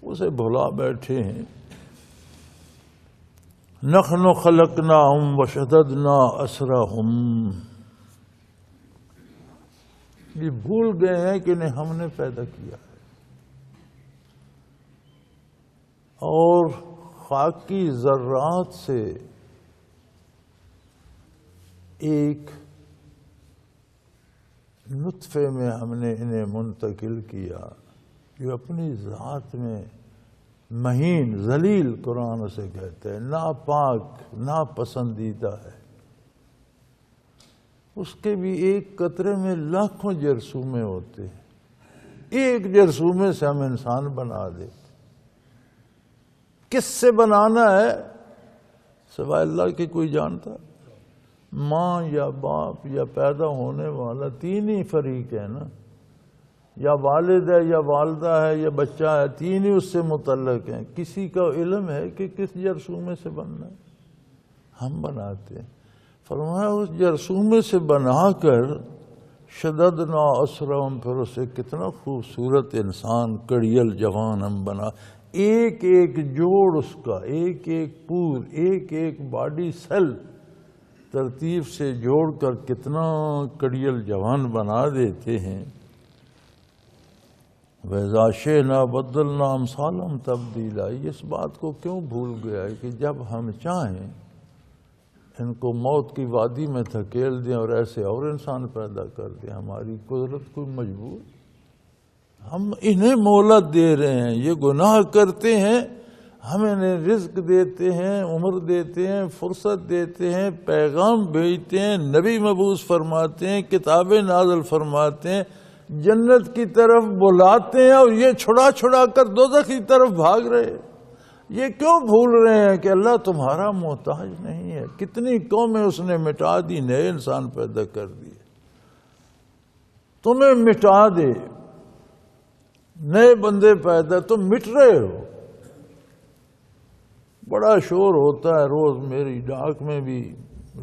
اسے بھلا بیٹھے ہیں۔ نَحْنُ خَلَقْنَاهُمْ وَشَدَدْنَا أَسْرَهُمْ، یہ بھول گئے ہیں کہ انہیں ہم نے پیدا کیا ہے، اور خاکی ذرات سے ایک نطفے میں ہم نے انہیں منتقل کیا جو اپنی ذات میں مہین، ذلیل قرآن اسے کہتے ہیں، ناپاک، ناپسندیدہ ہے۔ اس کے بھی ایک قطرے میں لاکھوں جرثومے ہوتے ہیں، ایک جرثومے سے ہم انسان بنا دیتے۔ کس سے بنانا ہے سوائے اللہ کے کوئی جانتا؟ ماں یا باپ یا پیدا ہونے والا، تین ہی فریق ہے نا، یا والد ہے یا والدہ ہے یا بچہ ہے، تین ہی اس سے متعلق ہیں۔ کسی کا علم ہے کہ کس جرثومے سے بننا ہے؟ ہم بناتے ہیں۔ فرمایا اس جرثومے سے بنا کر شددنا اسرہم، پھر اسے کتنا خوبصورت انسان، کڑیل جوان ہم بنا، ایک ایک جوڑ اس کا، ایک ایک پور، ایک ایک باڈی سیل ترتیب سے جوڑ کر کتنا کڑیل جوان بنا دیتے ہیں۔ وَإِذَا شِئْنَا بَدَّلْنَا أَمْثَالَهُمْ تَبْدِيلًا، اس بات کو کیوں بھول گیا ہے کہ جب ہم چاہیں ان کو موت کی وادی میں دھکیل دیں اور ایسے اور انسان پیدا کر دیں، ہماری قدرت کوئی مجبور؟ ہم انہیں مہلت دے رہے ہیں، یہ گناہ کرتے ہیں، ہم انہیں رزق دیتے ہیں، عمر دیتے ہیں، فرصت دیتے ہیں، پیغام بھیجتے ہیں، نبی مبعوث فرماتے ہیں، کتابیں نازل فرماتے ہیں، جنت کی طرف بلاتے ہیں، اور یہ چھڑا چھڑا کر دوزخ کی طرف بھاگ رہے ہیں۔ یہ کیوں بھول رہے ہیں کہ اللہ تمہارا محتاج نہیں ہے؟ کتنی قومیں اس نے مٹا دی، نئے انسان پیدا کر دیے۔ تمہیں مٹا دے، نئے بندے پیدا، تم مٹ رہے ہو۔ بڑا شور ہوتا ہے روز، میری ڈاک میں بھی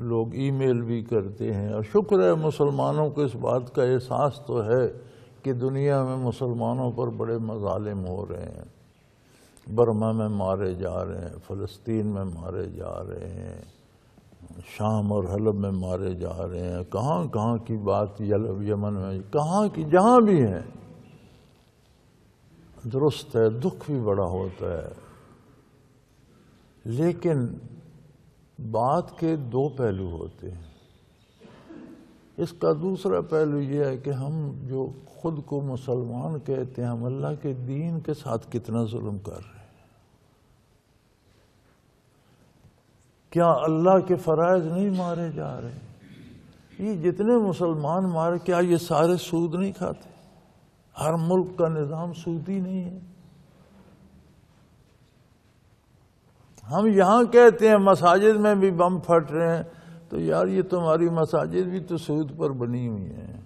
لوگ ای میل بھی کرتے ہیں، اور شکر ہے مسلمانوں کو اس بات کا احساس تو ہے کہ دنیا میں مسلمانوں پر بڑے مظالم ہو رہے ہیں، برما میں مارے جا رہے ہیں، فلسطین میں مارے جا رہے ہیں، شام اور حلب میں مارے جا رہے ہیں، کہاں کہاں کی بات، یمن میں، کہاں کی، جہاں بھی ہیں۔ درست ہے، دکھ بھی بڑا ہوتا ہے، لیکن بات کے دو پہلو ہوتے ہیں۔ اس کا دوسرا پہلو یہ ہے کہ ہم جو خود کو مسلمان کہتے ہیں، ہم اللہ کے دین کے ساتھ کتنا ظلم کر رہے ہیں۔ کیا اللہ کے فرائض نہیں مارے جا رہے؟ یہ جتنے مسلمان مارے کیا یہ سارے سود نہیں کھاتے؟ ہر ملک کا نظام سودی نہیں ہے؟ ہم یہاں کہتے ہیں مساجد میں بھی بم پھٹ رہے ہیں، تو یار یہ تمہاری مساجد بھی تو سود پر بنی ہوئی ہیں۔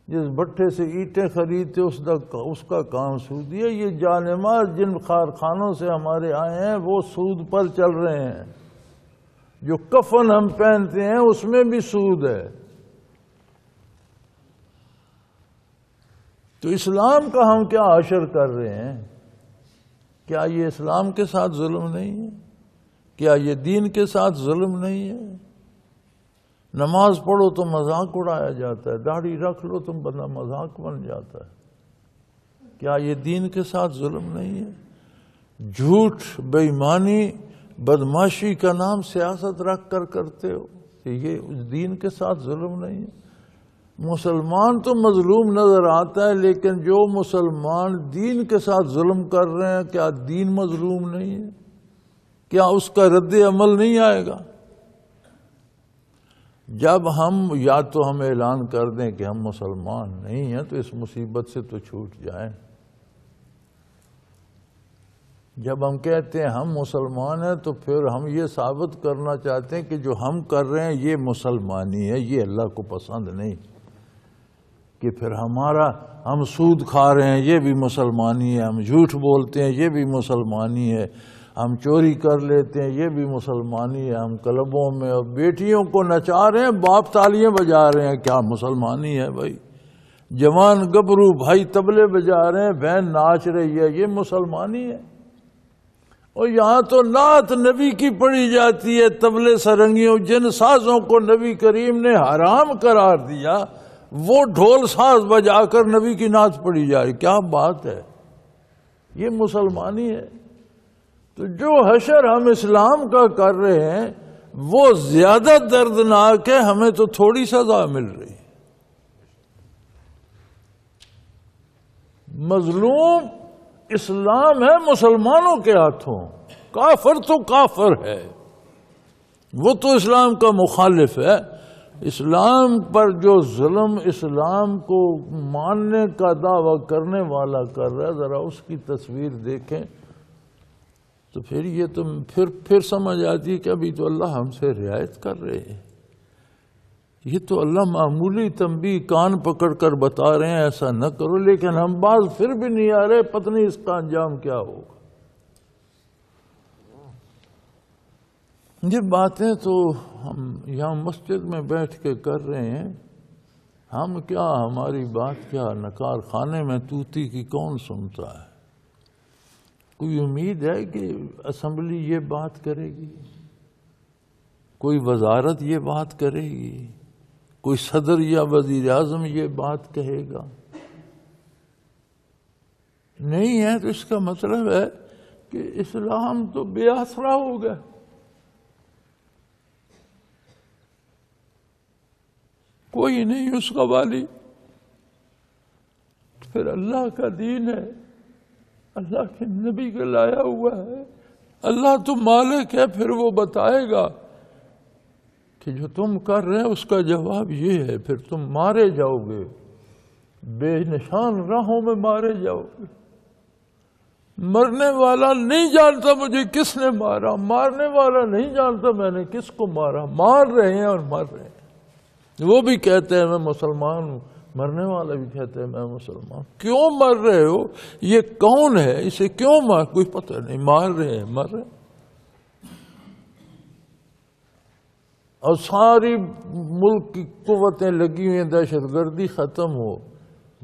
جس بٹھے سے اینٹیں خریدتے اس کا کام سودی ہے۔ یہ جانماز جن کارخانوں سے ہمارے آئے ہیں وہ سود پر چل رہے ہیں۔ جو کفن ہم پہنتے ہیں اس میں بھی سود ہے۔ تو اسلام کا ہم کیا حشر کر رہے ہیں؟ کیا یہ اسلام کے ساتھ ظلم نہیں ہے؟ کیا یہ دین کے ساتھ ظلم نہیں ہے؟ نماز پڑھو تو مذاق اڑایا جاتا ہے، داڑھی رکھ لو تو بندہ مذاق بن جاتا ہے۔ کیا یہ دین کے ساتھ ظلم نہیں ہے؟ جھوٹ، بے ایمانی، بدماشی کا نام سیاست رکھ کر کرتے ہو، یہ اس دین کے ساتھ ظلم نہیں ہے؟ مسلمان تو مظلوم نظر آتا ہے، لیکن جو مسلمان دین کے ساتھ ظلم کر رہے ہیں، کیا دین مظلوم نہیں ہے؟ کیا اس کا رد عمل نہیں آئے گا؟ جب ہم یا تو ہم اعلان کر دیں کہ ہم مسلمان نہیں ہیں تو اس مصیبت سے تو چھوٹ جائیں۔ جب ہم کہتے ہیں ہم مسلمان ہیں تو پھر ہم یہ ثابت کرنا چاہتے ہیں کہ جو ہم کر رہے ہیں یہ مسلمانی ہے، یہ اللہ کو پسند نہیں، کہ پھر ہم سود کھا رہے ہیں یہ بھی مسلمانی ہے، ہم جھوٹ بولتے ہیں یہ بھی مسلمانی ہے، ہم چوری کر لیتے ہیں یہ بھی مسلمانی ہے، ہم کلبوں میں اور بیٹیوں کو نچا رہے ہیں، باپ تالیاں بجا رہے ہیں، کیا مسلمانی ہے بھائی؟ جوان گبرو بھائی طبلے بجا رہے ہیں، بہن ناچ رہی ہے، یہ مسلمانی ہے؟ اور یہاں تو نعت نبی کی پڑھی جاتی ہے، طبلے سرنگیوں جن سازوں کو نبی کریم نے حرام قرار دیا وہ ڈھول ساز بجا کر نبی کی نعت پڑھی جا رہی، کیا بات ہے؟ یہ مسلمانی ہے؟ تو جو حشر ہم اسلام کا کر رہے ہیں وہ زیادہ دردناک ہے، ہمیں تو تھوڑی سزا مل رہی ہے۔ مظلوم اسلام ہے مسلمانوں کے ہاتھوں، کافر تو کافر ہے، وہ تو اسلام کا مخالف ہے۔ اسلام پر جو ظلم اسلام کو ماننے کا دعویٰ کرنے والا کر رہا ہے، ذرا اس کی تصویر دیکھیں تو پھر یہ تو پھر سمجھ آتی ہے کہ ابھی تو اللہ ہم سے رعایت کر رہے ہیں، یہ تو اللہ معمولی تنبیہ کان پکڑ کر بتا رہے ہیں ایسا نہ کرو، لیکن ہم باز پھر بھی نہیں آ رہے، پتہ نہیں اس کا انجام کیا ہوگا۔ یہ باتیں تو ہم یہاں مسجد میں بیٹھ کے کر رہے ہیں، ہم کیا، ہماری بات کیا، نکار خانے میں طوطی کی کون سنتا ہے؟ کوئی امید ہے کہ اسمبلی یہ بات کرے گی؟ کوئی وزارت یہ بات کرے گی؟ کوئی صدر یا وزیر اعظم یہ بات کہے گا؟ نہیں ہے، تو اس کا مطلب ہے کہ اسلام تو بے آسرا ہو گیا۔ کوئی نہیں اس کا والی، پھر اللہ کا دین ہے، اللہ کے نبی کا لایا ہوا ہے، اللہ تو مالک ہے، پھر وہ بتائے گا کہ جو تم کر رہے ہیں اس کا جواب یہ ہے، پھر تم مارے جاؤ گے، بے نشان راہوں میں مارے جاؤ گے۔ مرنے والا نہیں جانتا مجھے کس نے مارا، مارنے والا نہیں جانتا میں نے کس کو مارا، مار رہے ہیں اور مر رہے ہیں۔ وہ بھی کہتے ہیں میں مسلمان ہوں، مرنے والا بھی کہتے ہیں میں مسلمان۔ کیوں مر رہے ہو؟ یہ کون ہے؟ اسے کیوں مار؟ کوئی پتہ نہیں، مار رہے ہیں، مر رہے ہیں۔ اور ساری ملک کی قوتیں لگی ہوئی ہیں دہشت گردی ختم ہو،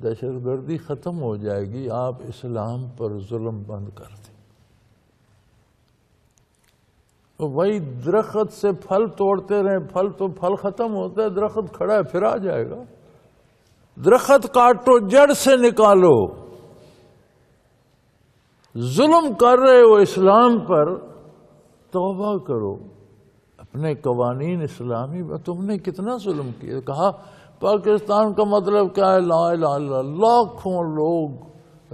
دہشت گردی ختم ہو جائے گی، آپ اسلام پر ظلم بند کر دیں۔ وہی درخت سے پھل توڑتے رہیں، پھل ختم ہوتا ہے، درخت کھڑا ہے پھر آ جائے گا۔ درخت کاٹو، جڑ سے نکالو۔ ظلم کر رہے ہو اسلام پر، توبہ کرو، اپنے قوانین اسلامی میں تم نے کتنا ظلم کیا۔ کہا پاکستان کا مطلب کیا ہے؟ لا الہ الا اللہ۔ لاکھوں لوگ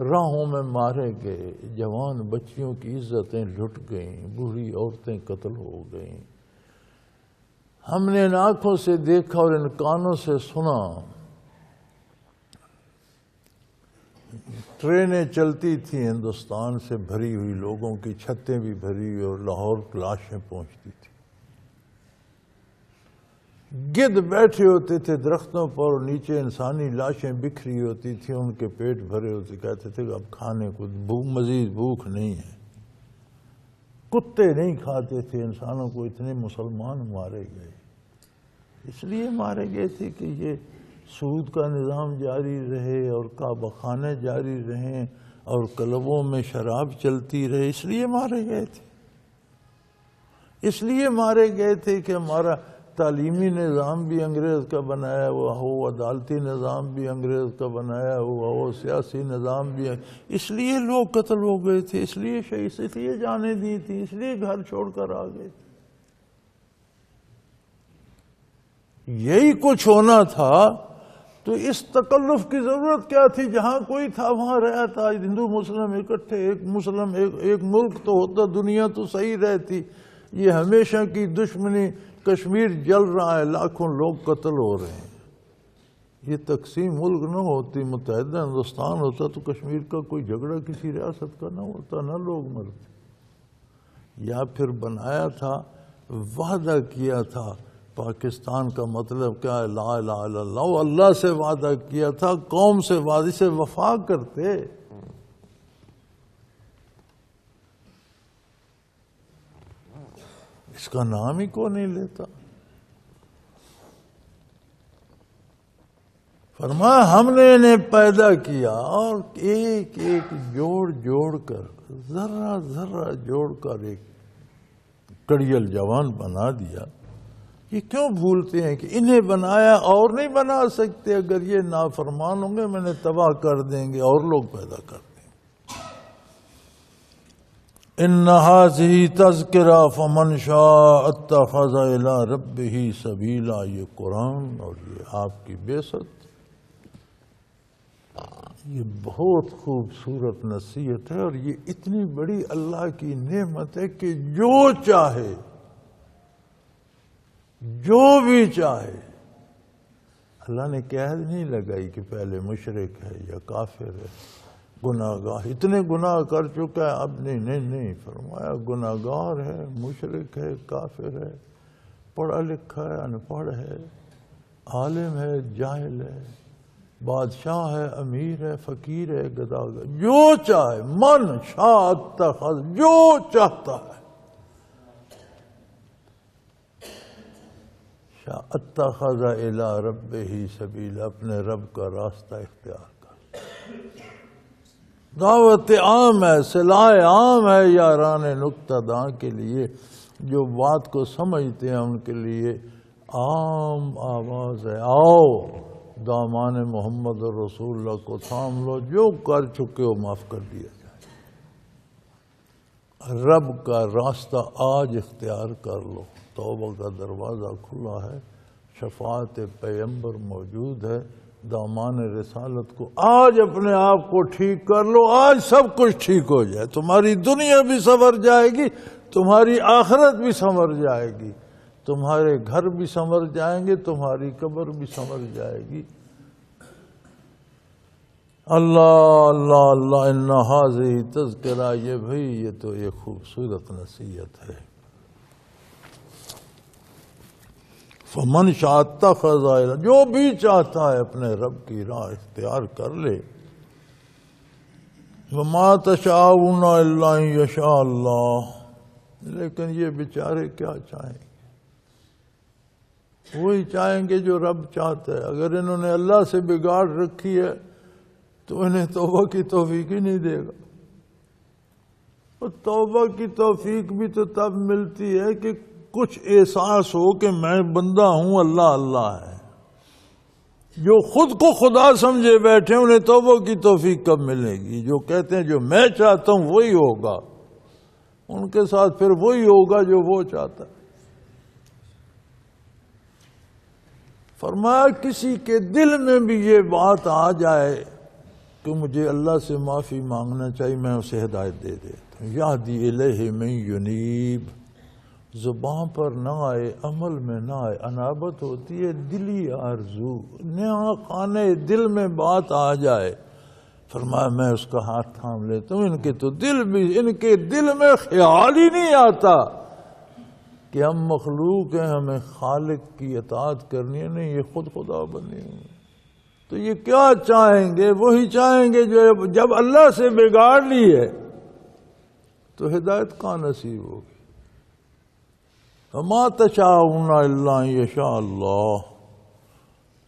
راہوں میں مارے گئے، جوان بچیوں کی عزتیں لٹ گئیں، بوڑھی عورتیں قتل ہو گئیں، ہم نے ان آنکھوں سے دیکھا اور ان کانوں سے سنا، ٹرینیں چلتی تھیں ہندوستان سے بھری ہوئی، لوگوں کی چھتیں بھی بھری ہوئی، اور لاہور لاشیں پہنچتی تھیں۔ گدھ بیٹھے ہوتے تھے درختوں پر، اور نیچے انسانی لاشیں بکھری ہوتی تھیں، ان کے پیٹ بھرے ہوتے، کہتے تھے کہ اب کھانے کو مزید بھوک نہیں ہے۔ کتے نہیں کھاتے تھے انسانوں کو، اتنے مسلمان مارے گئے۔ اس لیے مارے گئے تھے کہ یہ سود کا نظام جاری رہے اور کعبہ خانے جاری رہیں اور کلبوں میں شراب چلتی رہے، اس لیے مارے گئے تھے۔ اس لیے مارے گئے تھے کہ ہمارا تعلیمی نظام بھی انگریز کا بنایا ہوا ہو، عدالتی نظام بھی انگریز کا بنایا ہوا ہو، سیاسی نظام بھی، اس لیے لوگ قتل ہو گئے تھے، اس لیے شہید، اس لیے جانیں دی تھی، اس لیے گھر چھوڑ کر آ گئے تھے۔ یہی کچھ ہونا تھا تو اس تکلف کی ضرورت کیا تھی؟ جہاں کوئی تھا وہاں رہا تھا، ہندو مسلم اکٹھے، ایک ملک تو ہوتا، دنیا تو صحیح رہتی۔ یہ ہمیشہ کی دشمنی، کشمیر جل رہا ہے، لاکھوں لوگ قتل ہو رہے ہیں۔ یہ تقسیم ملک نہ ہوتی، متحدہ ہندوستان ہوتا تو کشمیر کا کوئی جھگڑا کسی ریاست کا نہ ہوتا، نہ لوگ مرتے۔ یا پھر بنایا تھا، وعدہ کیا تھا۔ پاکستان کا مطلب کیا ہے؟ لا الہ الا اللہ، اللہ سے وعدہ کیا تھا، قوم سے وعدے سے وفا کرتے۔ اس کا نام ہی کون نہیں لیتا؟ فرمایا ہم نے انہیں پیدا کیا اور ایک ایک جوڑ کر، ذرہ ذرہ جوڑ کر ایک کڑیل جوان بنا دیا۔ یہ کیوں بھولتے ہیں کہ انہیں بنایا اور نہیں بنا سکتے؟ اگر یہ نافرمان ہوں گے میں نے تباہ کر دیں گے، اور لوگ پیدا کر دیں گے۔ ان ھذہ تذکرہ فمن شاء اتخذ الی ربہ سبیلا، یہ قرآن اور یہ آپ کی بعثت، یہ بہت خوبصورت نصیحت ہے، اور یہ اتنی بڑی اللہ کی نعمت ہے کہ جو چاہے، جو بھی چاہے، اللہ نے قید نہیں لگائی کہ پہلے مشرک ہے یا کافر ہے، گناہ گار، اتنے گناہ کر چکا ہے اب نہیں، فرمایا گناہ گار ہے، مشرک ہے، کافر ہے، پڑھا لکھا ہے، ان پڑھ ہے، عالم ہے، جاہل ہے، بادشاہ ہے، امیر ہے، فقیر ہے، گداگر، جو چاہے، من شاء اتخذ، جو چاہتا ہے، اتخذ الی ربہ سبیلا، اپنے رب کا راستہ اختیار کر۔ دعوت عام ہے، صلاح عام ہے یاران نکتہ داں کے لیے، جو بات کو سمجھتے ہیں ان کے لیے عام آواز ہے، آؤ دامان محمد رسول اللہ کو تھام لو، جو کر چکے ہو معاف کر دیا جائے، رب کا راستہ آج اختیار کر لو، توبہ کا دروازہ کھلا ہے، شفاعت پیغمبر موجود ہے، دامان رسالت کو آج اپنے آپ کو ٹھیک کر لو، آج سب کچھ ٹھیک ہو جائے، تمہاری دنیا بھی سنور جائے گی، تمہاری آخرت بھی سنور جائے گی، تمہارے گھر بھی سنور جائیں گے، تمہاری قبر بھی سنور جائے گی۔ اللہ اللہ اللہ، ان ھذہ تذکرہ، یہ بھئی یہ تو ایک خوبصورت نصیحت ہے۔ فمن شاء اتخذ الی، جو بھی چاہتا ہے اپنے رب کی راہ اختیار کر لے۔ وما تشاءون الا ان یشاء اللہ، لیکن یہ بیچارے کیا چاہیں گے؟ وہی چاہیں گے جو رب چاہتا ہے۔ اگر انہوں نے اللہ سے بگاڑ رکھی ہے تو انہیں توبہ کی توفیق ہی نہیں دے گا۔ اور توبہ کی توفیق بھی تو تب ملتی ہے کہ کچھ احساس ہو کہ میں بندہ ہوں، اللہ اللہ ہے۔ جو خود کو خدا سمجھے بیٹھے انہیں توبہ کی توفیق کب ملے گی؟ جو کہتے ہیں جو میں چاہتا ہوں وہی ہوگا، ان کے ساتھ پھر وہی ہوگا جو وہ چاہتا ہے۔ فرمایا کسی کے دل میں بھی یہ بات آ جائے کہ مجھے اللہ سے معافی مانگنا چاہیے، میں اسے ہدایت دے دیتا ہوں۔ یہدی الیہ من ینیب، زبان پر نہ آئے، عمل میں نہ آئے، انابت ہوتی ہے دلی آرزو، نیا خانے دل میں بات آ جائے، فرمایا میں اس کا ہاتھ تھام لیتا ہوں، ان کے دل میں خیال ہی نہیں آتا کہ ہم مخلوق ہیں، ہمیں خالق کی اطاعت کرنی ہے، نہیں، یہ خود خدا بنے ہوئے، تو یہ کیا چاہیں گے؟ وہی چاہیں گے جو جب اللہ سے بگاڑ لی ہے تو ہدایت کہاں نصیب ہوگی؟ وَمَا تَشَاءُونَ إِلَّا أَن يَشَاءَ اللَّهُ،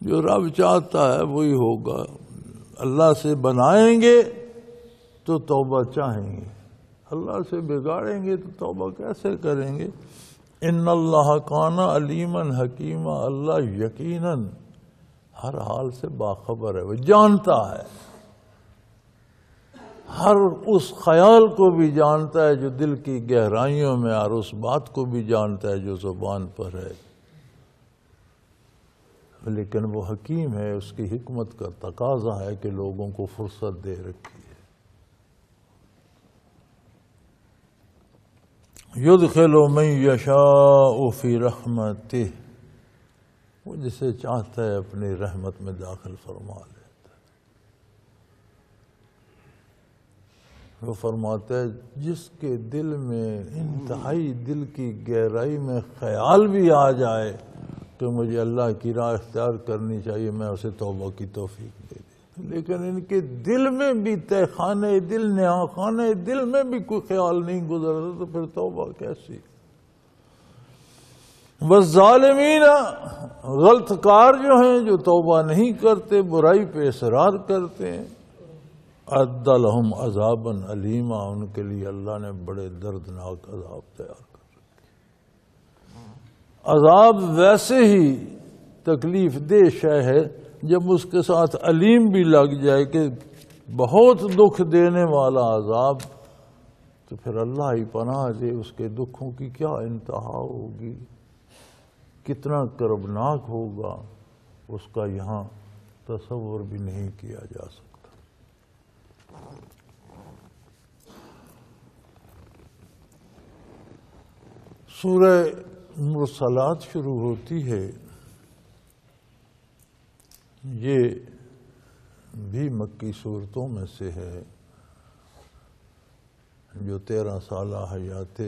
جو رب چاہتا ہے وہی ہوگا۔ اللہ سے بنائیں گے تو توبہ چاہیں گے، اللہ سے بگاڑیں گے تو توبہ کیسے کریں گے؟ ان اللہ کان علیما حکیما، اللہ یقیناً ہر حال سے باخبر ہے، وہ جانتا ہے، ہر اس خیال کو بھی جانتا ہے جو دل کی گہرائیوں میں، اور اس بات کو بھی جانتا ہے جو زبان پر ہے، لیکن وہ حکیم ہے، اس کی حکمت کا تقاضا ہے کہ لوگوں کو فرصت دے رکھی ہے۔ یدخل من یشاء فی رحمتہ، وہ جسے چاہتا ہے اپنی رحمت میں داخل فرما لیتا ہے۔ وہ فرماتا ہے جس کے دل میں انتہائی دل کی گہرائی میں خیال بھی آ جائے کہ مجھے اللہ کی راہ اختیار کرنی چاہیے، میں اسے توبہ کی توفیق دے دی، لیکن ان کے دل میں بھی تہخانے دل، نہاخانے دل میں بھی کوئی خیال نہیں گزرتا تو پھر توبہ کیسی؟ والظالمین، غلط کار جو ہیں، جو توبہ نہیں کرتے، برائی پہ اصرار کرتے ہیں، اعد لہم عذابا علیما، ان کے لیے اللہ نے بڑے دردناک عذاب تیار کر رکھے۔ عذاب ویسے ہی تکلیف دہ شے ہے جب اس کے ساتھ علیم بھی لگ جائے کہ بہت دکھ دینے والا عذاب، تو پھر اللہ ہی پناہ دے، اس کے دکھوں کی کیا انتہا ہوگی، کتنا کربناک ہوگا، اس کا یہاں تصور بھی نہیں کیا جا سکتا۔ سورہ مرسلات شروع ہوتی ہے، یہ بھی مکی صورتوں میں سے ہے جو 13 سالہ حیات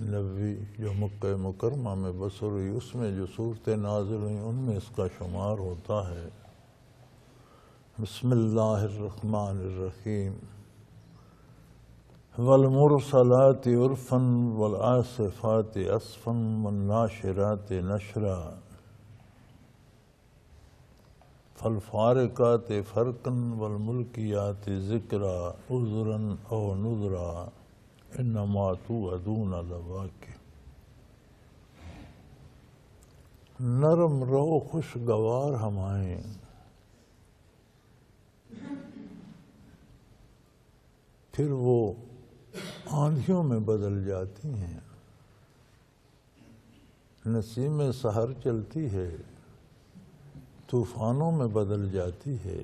نبوی جو مکہ مکرمہ میں بسر ہوئی، اس میں جو صورتیں نازل ہوئیں ان میں اس کا شمار ہوتا ہے۔ بسم اللہ الرحمن الرحیم، والمرسلات عرفا والعاصفات عصفا والناشرات نشرا فالفارقات فرقا والملکیات ذکرا عذرا او نذرا انما توعدون لواقع۔ نرم رو خوشگوار ہوائیں پھر وہ آندھیوں میں بدل جاتی ہیں، نسیم سحر چلتی ہے، طوفانوں میں بدل جاتی ہے،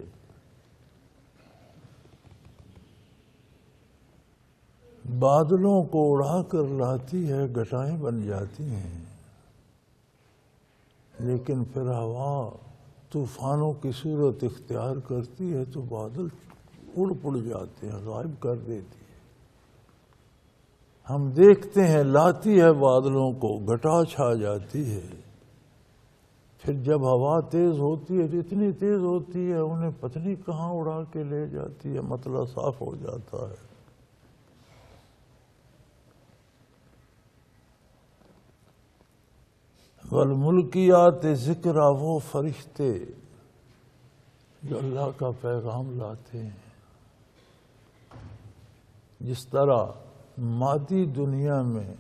بادلوں کو اڑا کر لاتی ہے، گھٹائیں بن جاتی ہیں، لیکن پھر ہوا طوفانوں کی صورت اختیار کرتی ہے تو بادل اڑ پڑ جاتے ہیں، غائب کر دیتی ہے۔ ہم دیکھتے ہیں لاتی ہے بادلوں کو، گھٹا چھا جاتی ہے، پھر جب ہوا تیز ہوتی ہے تو اتنی تیز ہوتی ہے انہیں پتہ نہیں کہاں اڑا کے لے جاتی ہے، مطلع صاف ہو جاتا ہے۔ والملکیات ذکرا، وہ فرشتے جو اللہ کا پیغام لاتے ہیں، جس طرح مادی دنیا میں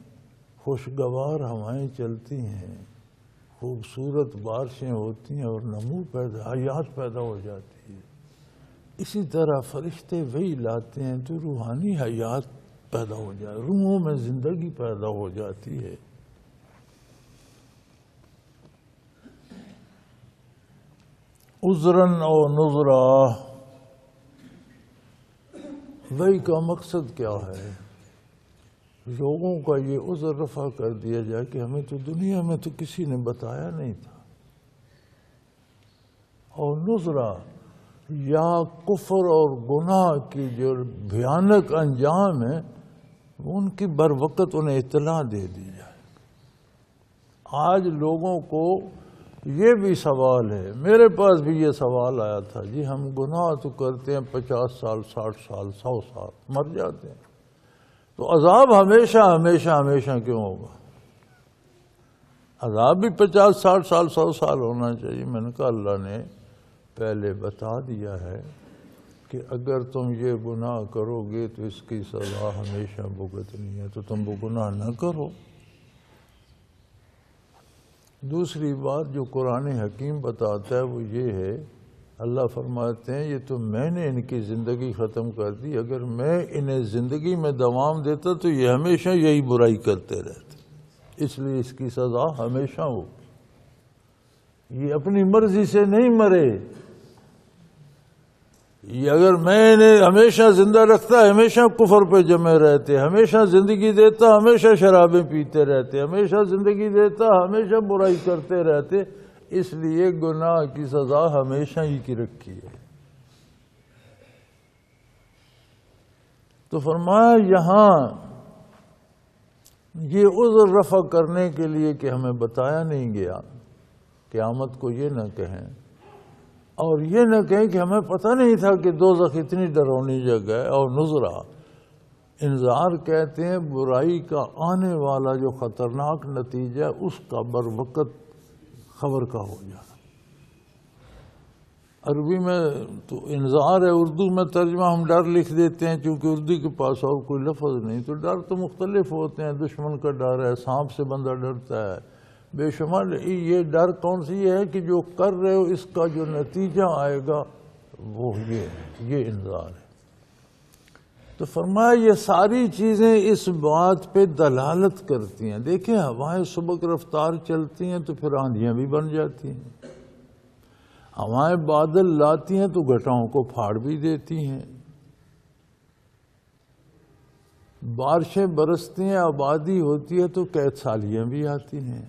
خوشگوار ہوائیں چلتی ہیں، خوبصورت بارشیں ہوتی ہیں اور نمو پیدا، حیات پیدا ہو جاتی ہے، اسی طرح فرشتے وہی لاتے ہیں جو روحانی حیات پیدا ہو جائے، روحوں میں زندگی پیدا ہو جاتی ہے۔ عذراً او نذرا، وہی کا مقصد کیا ہے؟ لوگوں کا یہ عذر رفع کر دیا جائے کہ ہمیں تو دنیا میں تو کسی نے بتایا نہیں تھا، اور نظرہ یا کفر اور گناہ کی جو بھیانک انجام ہے ان کی بر وقت انہیں اطلاع دے دی جائے۔ آج لوگوں کو یہ بھی سوال ہے، میرے پاس بھی یہ سوال آیا تھا، جی ہم گناہ تو کرتے ہیں 50 سال 60 سال 100 سال مر جاتے ہیں، تو عذاب ہمیشہ ہمیشہ ہمیشہ کیوں ہوگا؟ عذاب بھی 50 60 سال 100 سال ہونا چاہیے۔ میں نے کہا اللہ نے پہلے بتا دیا ہے کہ اگر تم یہ گناہ کرو گے تو اس کی سزا ہمیشہ بھگتنی ہے، تو تم وہ گناہ نہ کرو۔ دوسری بات جو قرآن حکیم بتاتا ہے وہ یہ ہے، اللہ فرماتے ہیں یہ تو میں نے ان کی زندگی ختم کر دی، اگر میں انہیں زندگی میں دوام دیتا تو یہ ہمیشہ یہی برائی کرتے رہتے، اس لیے اس کی سزا ہمیشہ ہوگی۔ یہ اپنی مرضی سے نہیں مرے، یہ اگر میں انہیں ہمیشہ زندہ رکھتا ہمیشہ کفر پہ جمے رہتے، ہمیشہ زندگی دیتا ہمیشہ شرابیں پیتے رہتے، ہمیشہ زندگی دیتا ہمیشہ برائی کرتے رہتے، اس لیے گناہ کی سزا ہمیشہ ہی کی رکھی ہے۔ تو فرمایا یہاں یہ عذر رفع کرنے کے لیے کہ ہمیں بتایا نہیں گیا، قیامت کو یہ نہ کہیں اور یہ نہ کہیں کہ ہمیں پتہ نہیں تھا کہ دوزخ اتنی ڈراؤنی جگہ ہے، اور نذرا انذار کہتے ہیں برائی کا آنے والا جو خطرناک نتیجہ اس کا بر وقت خبر کا ہو جانا۔ عربی میں تو انذار ہے، اردو میں ترجمہ ہم ڈر لکھ دیتے ہیں چونکہ اردو کے پاس اور کوئی لفظ نہیں، تو ڈر تو مختلف ہوتے ہیں، دشمن کا ڈر ہے، سانپ سے بندہ ڈرتا ہے، بے شمار۔ یہ ڈر کون سی ہے کہ جو کر رہے ہو اس کا جو نتیجہ آئے گا وہ یہ انذار ہے۔ تو فرمایا یہ ساری چیزیں اس بات پہ دلالت کرتی ہیں۔ دیکھیں ہوائیں سبک رفتار چلتی ہیں تو پھر آندھیاں بھی بن جاتی ہیں، ہوائیں بادل لاتی ہیں تو گھٹاؤں کو پھاڑ بھی دیتی ہیں، بارشیں برستی ہیں آبادی ہوتی ہے تو قحط سالیاں بھی آتی ہیں،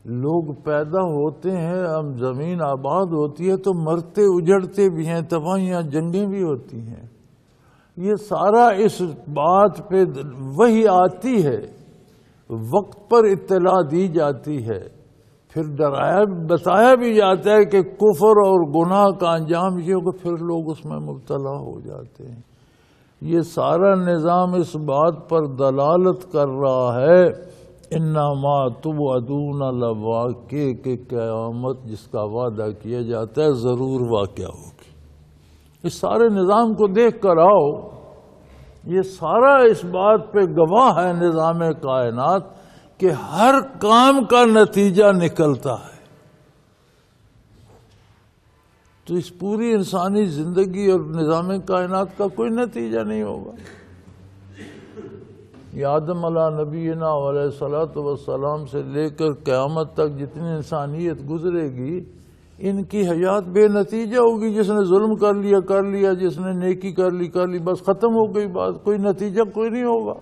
لوگ پیدا ہوتے ہیں، ہم زمین آباد ہوتی ہے تو مرتے اجڑتے بھی ہیں، تباہیاں جنگیں بھی ہوتی ہیں۔ یہ سارا اس بات پہ وہی آتی ہے، وقت پر اطلاع دی جاتی ہے، پھر بتایا بھی جاتا ہے کہ کفر اور گناہ کا انجام یہ ہو، پھر لوگ اس میں مبتلا ہو جاتے ہیں۔ یہ سارا نظام اس بات پر دلالت کر رہا ہے انما توعدون لواقع، کہ قیامت جس کا وعدہ کیا جاتا ہے ضرور واقع ہوگی۔ اس سارے نظام کو دیکھ کر آؤ، یہ سارا اس بات پہ گواہ ہے نظام کائنات کہ ہر کام کا نتیجہ نکلتا ہے۔ تو اس پوری انسانی زندگی اور نظام کائنات کا کوئی نتیجہ نہیں ہوگا۔ یہ آدم علیہ نبینا علیہ الصلوۃ والسلام سے لے کر قیامت تک جتنی انسانیت گزرے گی ان کی حیات بے نتیجہ ہوگی۔ جس نے ظلم کر لیا، جس نے نیکی کر لی، بس ختم ہو گئی بات، کوئی نتیجہ کوئی نہیں ہوگا۔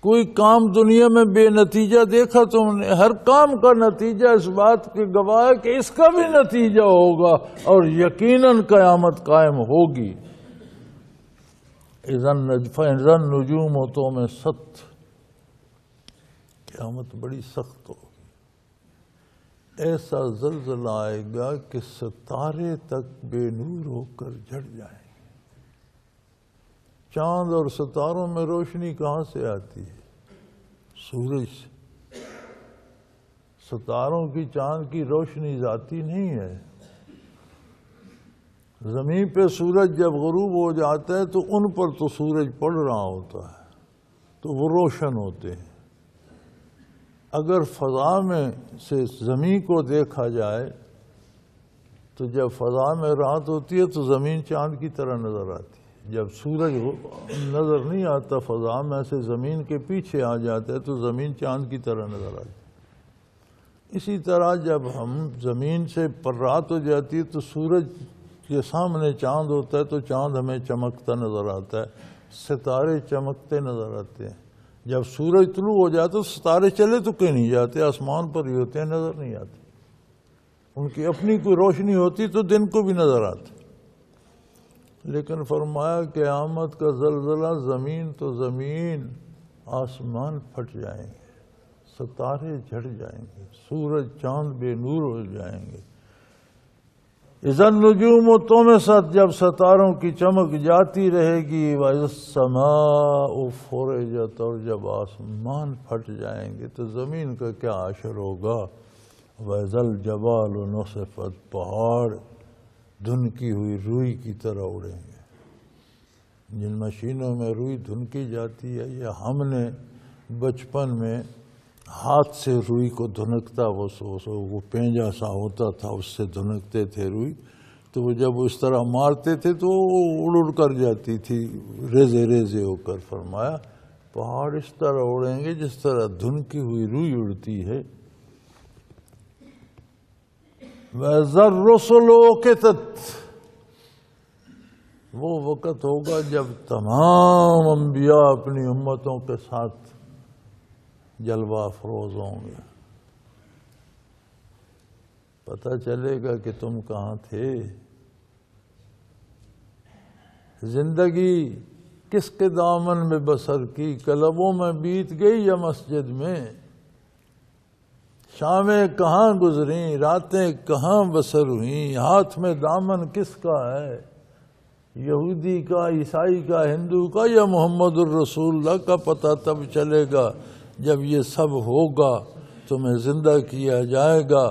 کوئی کام دنیا میں بے نتیجہ دیکھا تم نے؟ ہر کام کا نتیجہ اس بات کی گواہ ہے کہ اس کا بھی نتیجہ ہوگا اور یقیناً قیامت قائم ہوگی۔ اذا النجوم تو میں ست، قیامت بڑی سخت ہوگی، ایسا زلزلہ آئے گا کہ ستارے تک بے نور ہو کر جھڑ جائیں گے۔ چاند اور ستاروں میں روشنی کہاں سے آتی ہے؟ سورج سے۔ ستاروں کی چاند کی روشنی ذاتی نہیں ہے۔ زمین پہ سورج جب غروب ہو جاتا ہے تو ان پر تو سورج پڑ رہا ہوتا ہے تو وہ روشن ہوتے ہیں۔ اگر فضا میں سے زمین کو دیکھا جائے تو جب فضا میں رات ہوتی ہے تو زمین چاند کی طرح نظر آتی ہے، جب سورج نظر نہیں آتا فضا میں سے، زمین کے پیچھے آ جاتا ہے تو زمین چاند کی طرح نظر آتی ہے۔ اسی طرح جب ہم زمین سے پر رات ہو جاتی ہے تو سورج کے سامنے چاند ہوتا ہے تو چاند ہمیں چمکتا نظر آتا ہے، ستارے چمکتے نظر آتے ہیں. جب سورج طلوع ہو جاتا تو ستارے چلے تو کہیں نہیں جاتے، آسمان پر ہی ہوتے ہیں، نظر نہیں آتے. ان کی اپنی کوئی روشنی ہوتی تو دن کو بھی نظر آتی. لیکن فرمایا قیامت کا زلزلہ، زمین تو زمین، آسمان پھٹ جائیں گے، ستارے جھڑ جائیں گے، سورج چاند بے نور ہو جائیں گے. اذا النجوم طمست، جب ستاروں کی چمک جاتی رہے گی. وَإِذَا السَّمَاءُ فُرِجَتْ، اور جب آسمان پھٹ جائیں گے تو زمین کا کیا حشر ہوگا. وَإِذَا الْجَبَالُ نُصِفَتْ، پہاڑ دھنکی ہوئی روئی کی طرح اڑیں گے. جن مشینوں میں روئی دھنکی جاتی ہے، یا ہم نے بچپن میں ہاتھ سے روئی کو دھنکتا، وہ پینجا سا ہوتا تھا، اس سے دھنکتے تھے روئی، تو وہ جب اس طرح مارتے تھے تو اڑ اڑ کر جاتی تھی، ریزے ریزے ہو کر. فرمایا پہاڑ اس طرح اڑیں گے جس طرح دھنکی ہوئی روئی اڑتی ہے. وَإِذَا الرُّسُلُ أُقِتَتْ، وہ وقت ہوگا جب تمام انبیاء اپنی امتوں کے ساتھ جلوہ افروز ہوں گے. پتہ چلے گا کہ تم کہاں تھے. زندگی کس کے دامن میں بسر کی، کلبوں میں بیت گئی یا مسجد میں. شامیں کہاں گزریں، راتیں کہاں بسر ہوئیں. ہاتھ میں دامن کس کا ہے، یہودی کا، عیسائی کا، ہندو کا، یا محمد الرسول اللہ کا. پتہ تب چلے گا جب یہ سب ہوگا، تمہیں زندہ کیا جائے گا،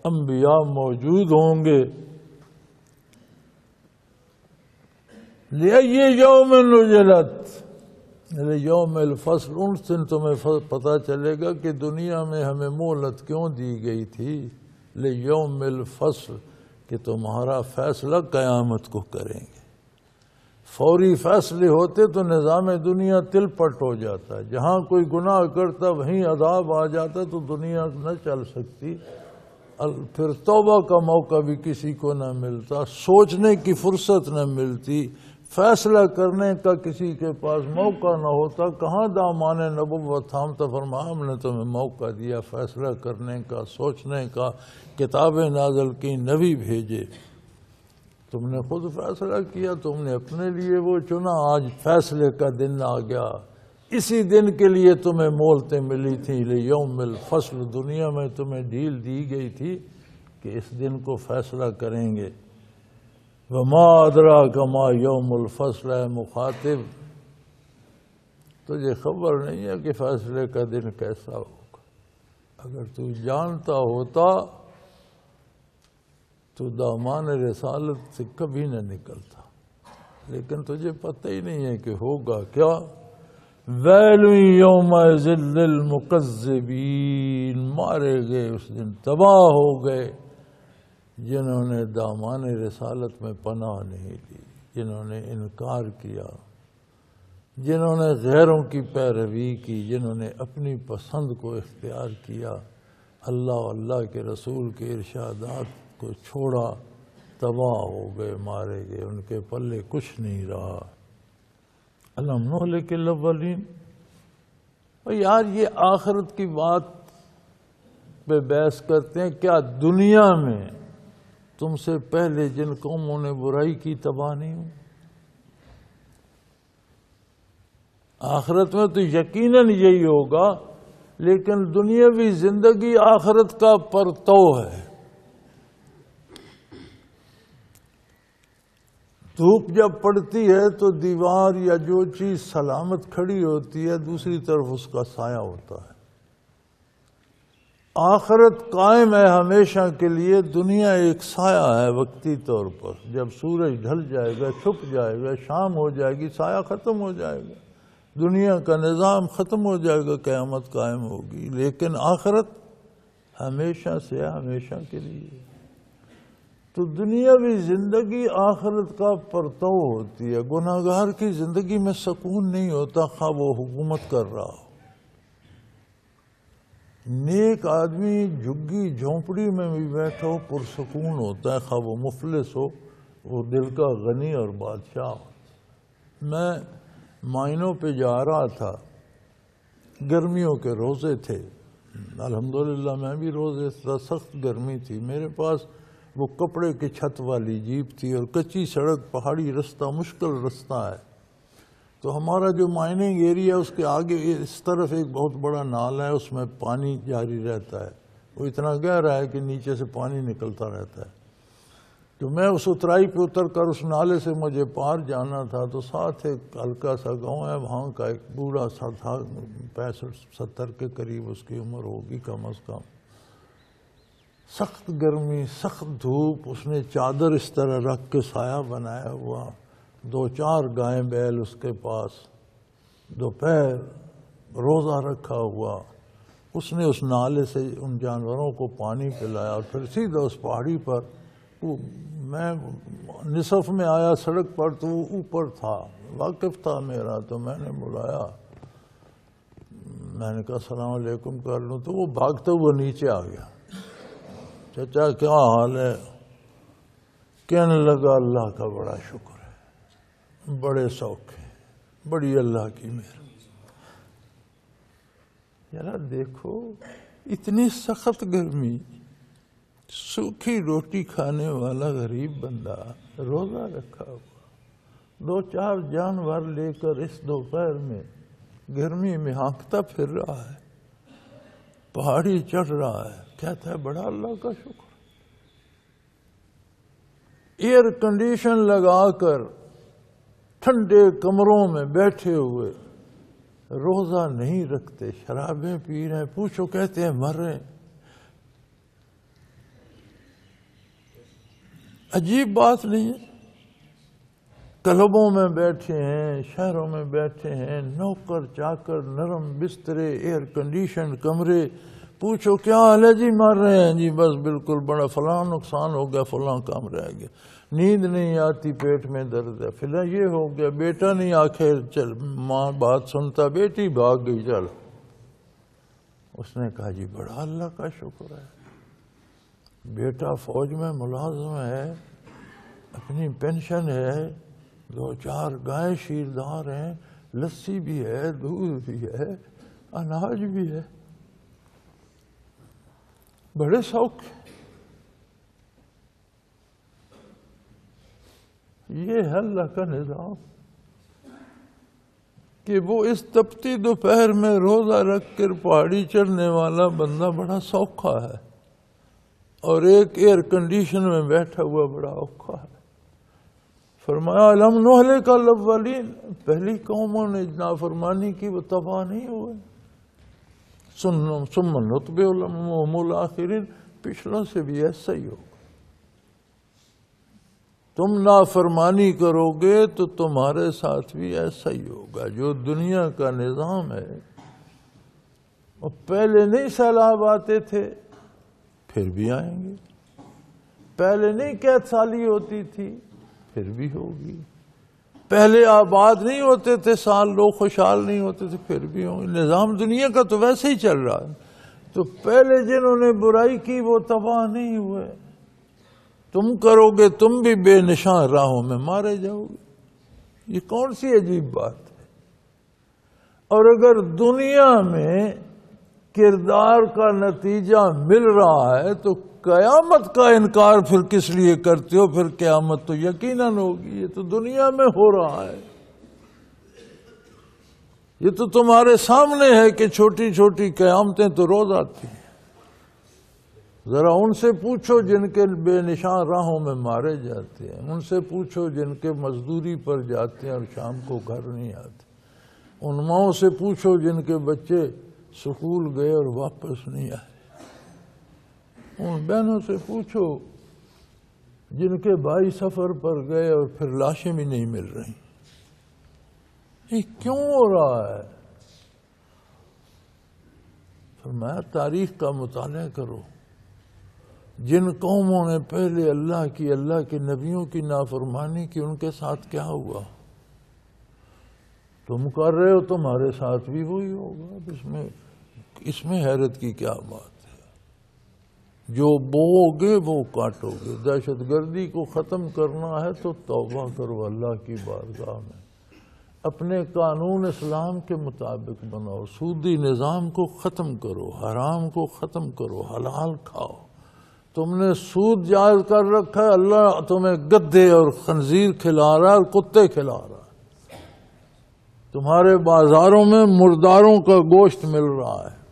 انبیاء موجود ہوں گے. لِأَيِّ يَوْمٍ نُزِلَتْ، یوم الفصل، ان دن تمہیں پتہ چلے گا کہ دنیا میں ہمیں مہلت کیوں دی گئی تھی. لیوم الفصل، کہ تمہارا فیصلہ قیامت کو کریں گے. فوری فیصلے ہوتے تو نظام دنیا تل پٹ ہو جاتا ہے. جہاں کوئی گناہ کرتا وہیں عذاب آ جاتا تو دنیا نہ چل سکتی. پھر توبہ کا موقع بھی کسی کو نہ ملتا، سوچنے کی فرصت نہ ملتی، فیصلہ کرنے کا کسی کے پاس موقع نہ ہوتا. کہاں دامان نبوت تھامتا. فرمایا ہم نے تمہیں موقع دیا فیصلہ کرنے کا، سوچنے کا، کتابیں نازل کی، نبی بھیجے. تم نے خود فیصلہ کیا، تم نے اپنے لیے وہ چنا. آج فیصلے کا دن آ گیا. اسی دن کے لیے تمہیں مہلتیں ملی تھیں. لیوم الفصل، دنیا میں تمہیں ڈھیل دی گئی تھی کہ اس دن کو فیصلہ کریں گے. وما ادراک ما یوم الفصل، ہے مخاطب تجھے خبر نہیں ہے کہ فیصلے کا دن کیسا ہوگا. اگر تو جانتا ہوتا تو دامان رسالت سے کبھی نہ نکلتا. لیکن تجھے پتہ ہی نہیں ہے کہ ہوگا کیا. ویل یومئذ للمکذبین، مارے گئے اس دن، تباہ ہو گئے جنہوں نے دامان رسالت میں پناہ نہیں لی، جنہوں نے انکار کیا، جنہوں نے غیروں کی پیروی کی، جنہوں نے اپنی پسند کو اختیار کیا، اللہ اور اللہ کے رسول کے ارشادات کو چھوڑا. تباہ ہو گئے، مارے گئے، ان کے پلے کچھ نہیں رہا. الم نہلک الاولین. یار یہ آخرت کی بات پہ بحث کرتے ہیں. کیا دنیا میں تم سے پہلے جن قوموں نے برائی کی تباہ نہیں ہوئی؟ آخرت میں تو یقیناً یہی ہوگا. لیکن دنیاوی زندگی آخرت کا پرتو ہے. دھوپ جب پڑتی ہے تو دیوار یا جو چیز سلامت کھڑی ہوتی ہے دوسری طرف اس کا سایہ ہوتا ہے. آخرت قائم ہے ہمیشہ کے لیے. دنیا ایک سایہ ہے وقتی طور پر. جب سورج ڈھل جائے گا، چھپ جائے گا، شام ہو جائے گی، سایہ ختم ہو جائے گا، دنیا کا نظام ختم ہو جائے گا، قیامت قائم ہوگی. لیکن آخرت ہمیشہ سے ہے، ہمیشہ کے لیے. تو دنیاوی زندگی آخرت کا پرتو ہوتی ہے. گناہگار کی زندگی میں سکون نہیں ہوتا، خواہ وہ حکومت کر رہا ہو. نیک آدمی جھگی جھونپڑی میں بھی بیٹھا ہو پرسکون ہوتا ہے، خواہ وہ مفلس ہو، وہ دل کا غنی اور بادشاہ ہو. میں مائنوں پہ جا رہا تھا، گرمیوں کے روزے تھے، الحمدللہ میں بھی روزے تھا، سخت گرمی تھی، میرے پاس وہ کپڑے کی چھت والی جیپ تھی اور کچی سڑک، پہاڑی رستہ، مشکل رستہ ہے، تو ہمارا جو مائننگ ایریا اس کے آگے اس طرف ایک بہت بڑا نالا ہے، اس میں پانی جاری رہتا ہے، وہ اتنا گہرا ہے کہ نیچے سے پانی نکلتا رہتا ہے، تو میں اس اترائی پہ اتر کر اس نالے سے مجھے پار جانا تھا، تو ساتھ ایک ہلکا سا گاؤں ہے، وہاں کا ایک بوڑھا سا تھا، 65-70 کے قریب اس کی عمر ہوگی کم از کم، سخت گرمی، سخت دھوپ، اس نے چادر اس طرح رکھ کے سایہ بنایا ہوا، 2-4 گائیں بیل اس کے پاس، دوپہر روزہ رکھا ہوا، اس نے اس نالے سے ان جانوروں کو پانی پلایا اور پھر سیدھا اس پہاڑی پر، میں نصف میں آیا سڑک پر تو وہ اوپر تھا، واقف تھا میرا، تو میں نے بلایا، میں نے کہا السلام علیکم کر لوں، تو وہ بھاگتے ہوئے نیچے آ گیا، چچا کیا حال ہے؟ کہنے لگا اللہ کا بڑا شکر ہے، بڑے سوکھ ہے، بڑی اللہ کی مہربانی۔ ذرا دیکھو اتنی سخت گرمی، سوکھی روٹی کھانے والا غریب بندہ روزہ رکھا ہوا، 2-4 جانور لے کر اس دوپہر میں گرمی میں ہانکتا پھر رہا ہے، پہاڑی چڑھ رہا ہے، کہتا ہے بڑا اللہ کا شکر۔ ایئر کنڈیشن لگا کر ٹھنڈے کمروں میں بیٹھے ہوئے روزہ نہیں رکھتے، شرابیں پی رہے ہیں، پوچھو کہتے ہیں مر رہے ہیں۔ عجیب بات نہیں ہے؟ کلبوں میں بیٹھے ہیں، شہروں میں بیٹھے ہیں، نوکر چاکر، نرم بسترے، ایئر کنڈیشن کمرے، پوچھو کیا حال ہے؟ جی مر رہے ہیں جی، بس بالکل بڑا فلاں نقصان ہو گیا، فلاں کام رہ گیا، نیند نہیں آتی، پیٹ میں درد ہے، فلاں یہ ہو گیا، بیٹا نہیں آخر چل، ماں بات سنتا، بیٹی بھاگ گئی، چل۔ اس نے کہا جی بڑا اللہ کا شکر ہے، بیٹا فوج میں ملازم ہے، اپنی پینشن ہے، 2-4 گائے شیردار ہیں، لسی بھی ہے، دودھ بھی ہے، اناج بھی ہے، بڑے شوق۔ یہ ہے اللہ کا نظام کہ وہ اس تپتی دوپہر میں روزہ رکھ کر پہاڑی چڑھنے والا بندہ بڑا سوکھا ہے، اور ایک ایئر کنڈیشن میں بیٹھا ہوا بڑا اوکھا ہے۔ فرمایا الم نہلک الاولین، پہلی قوموں نے نافرمانی کی وہ تباہ نہیں ہوئے، ثم نتبعهم الآخرین، پچھلوں سے بھی ایسا ہی ہوگا، تم نافرمانی کرو گے تو تمہارے ساتھ بھی ایسا ہی ہوگا۔ جو دنیا کا نظام ہے، اور پہلے نہیں سیلاب آتے تھے، پھر بھی آئیں گے، پہلے نہیں قحط سالی ہوتی تھی، پھر بھی ہوگی، پہلے آباد نہیں ہوتے تھے سال، لوگ خوشحال نہیں ہوتے تھے، پھر بھی ہوں گے، نظام دنیا کا تو ویسے ہی چل رہا ہے۔ تو پہلے جنہوں نے برائی کی وہ تباہ نہیں ہوئے، تم کرو گے تم بھی بے نشان راہوں میں مارے جاؤ گے، یہ کون سی عجیب بات ہے؟ اور اگر دنیا میں کردار کا نتیجہ مل رہا ہے تو قیامت کا انکار پھر کس لیے کرتے ہو؟ پھر قیامت تو یقیناً ہوگی، یہ تو دنیا میں ہو رہا ہے، یہ تو تمہارے سامنے ہے کہ چھوٹی چھوٹی قیامتیں تو روز آتی ہیں۔ ذرا ان سے پوچھو جن کے بے نشان راہوں میں مارے جاتے ہیں، ان سے پوچھو جن کے مزدوری پر جاتے ہیں اور شام کو گھر نہیں آتے، ان ماؤں سے پوچھو جن کے بچے سکول گئے اور واپس نہیں آئے، ان بہنوں سے پوچھو جن کے بھائی سفر پر گئے اور پھر لاشیں بھی نہیں مل رہی۔ یہ کیوں ہو رہا ہے؟ فرمایا تاریخ کا مطالعہ کرو، جن قوموں نے پہلے اللہ کے نبیوں کی نافرمانی کی، ان کے ساتھ کیا ہوا؟ تم کر رہے ہو، تمہارے ساتھ بھی وہی ہوگا، اس میں حیرت کی کیا بات ہے؟ جو بو گے وہ کاٹو گے۔ دہشت گردی کو ختم کرنا ہے تو توبہ کرو اللہ کی بارگاہ میں، اپنے قانون اسلام کے مطابق بناؤ، سودی نظام کو ختم کرو، حرام کو ختم کرو، حلال کھاؤ۔ تم نے سود جائز کر رکھا ہے، اللہ تمہیں گدھے اور خنزیر کھلا رہا ہے اور کتے کھلا رہا ہے، تمہارے بازاروں میں مرداروں کا گوشت مل رہا ہے۔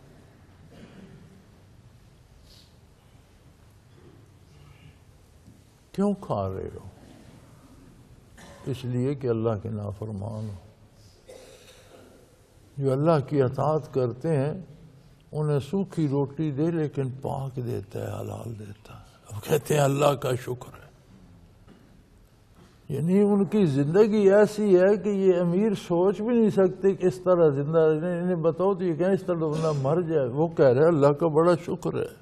کیوں کھا رہے ہو؟ اس لیے کہ اللہ کے نافرمان ہو۔ جو اللہ کی اطاعت کرتے ہیں انہیں سوکھی روٹی دے لیکن پاک دیتا ہے، حلال دیتا ہے، اب کہتے ہیں اللہ کا شکر ہے۔ یعنی ان کی زندگی ایسی ہے کہ یہ امیر سوچ بھی نہیں سکتے کہ اس طرح زندہ، انہیں بتاؤ تو یہ کہیں اس طرح بندہ مر جائے، وہ کہہ رہے اللہ کا بڑا شکر ہے۔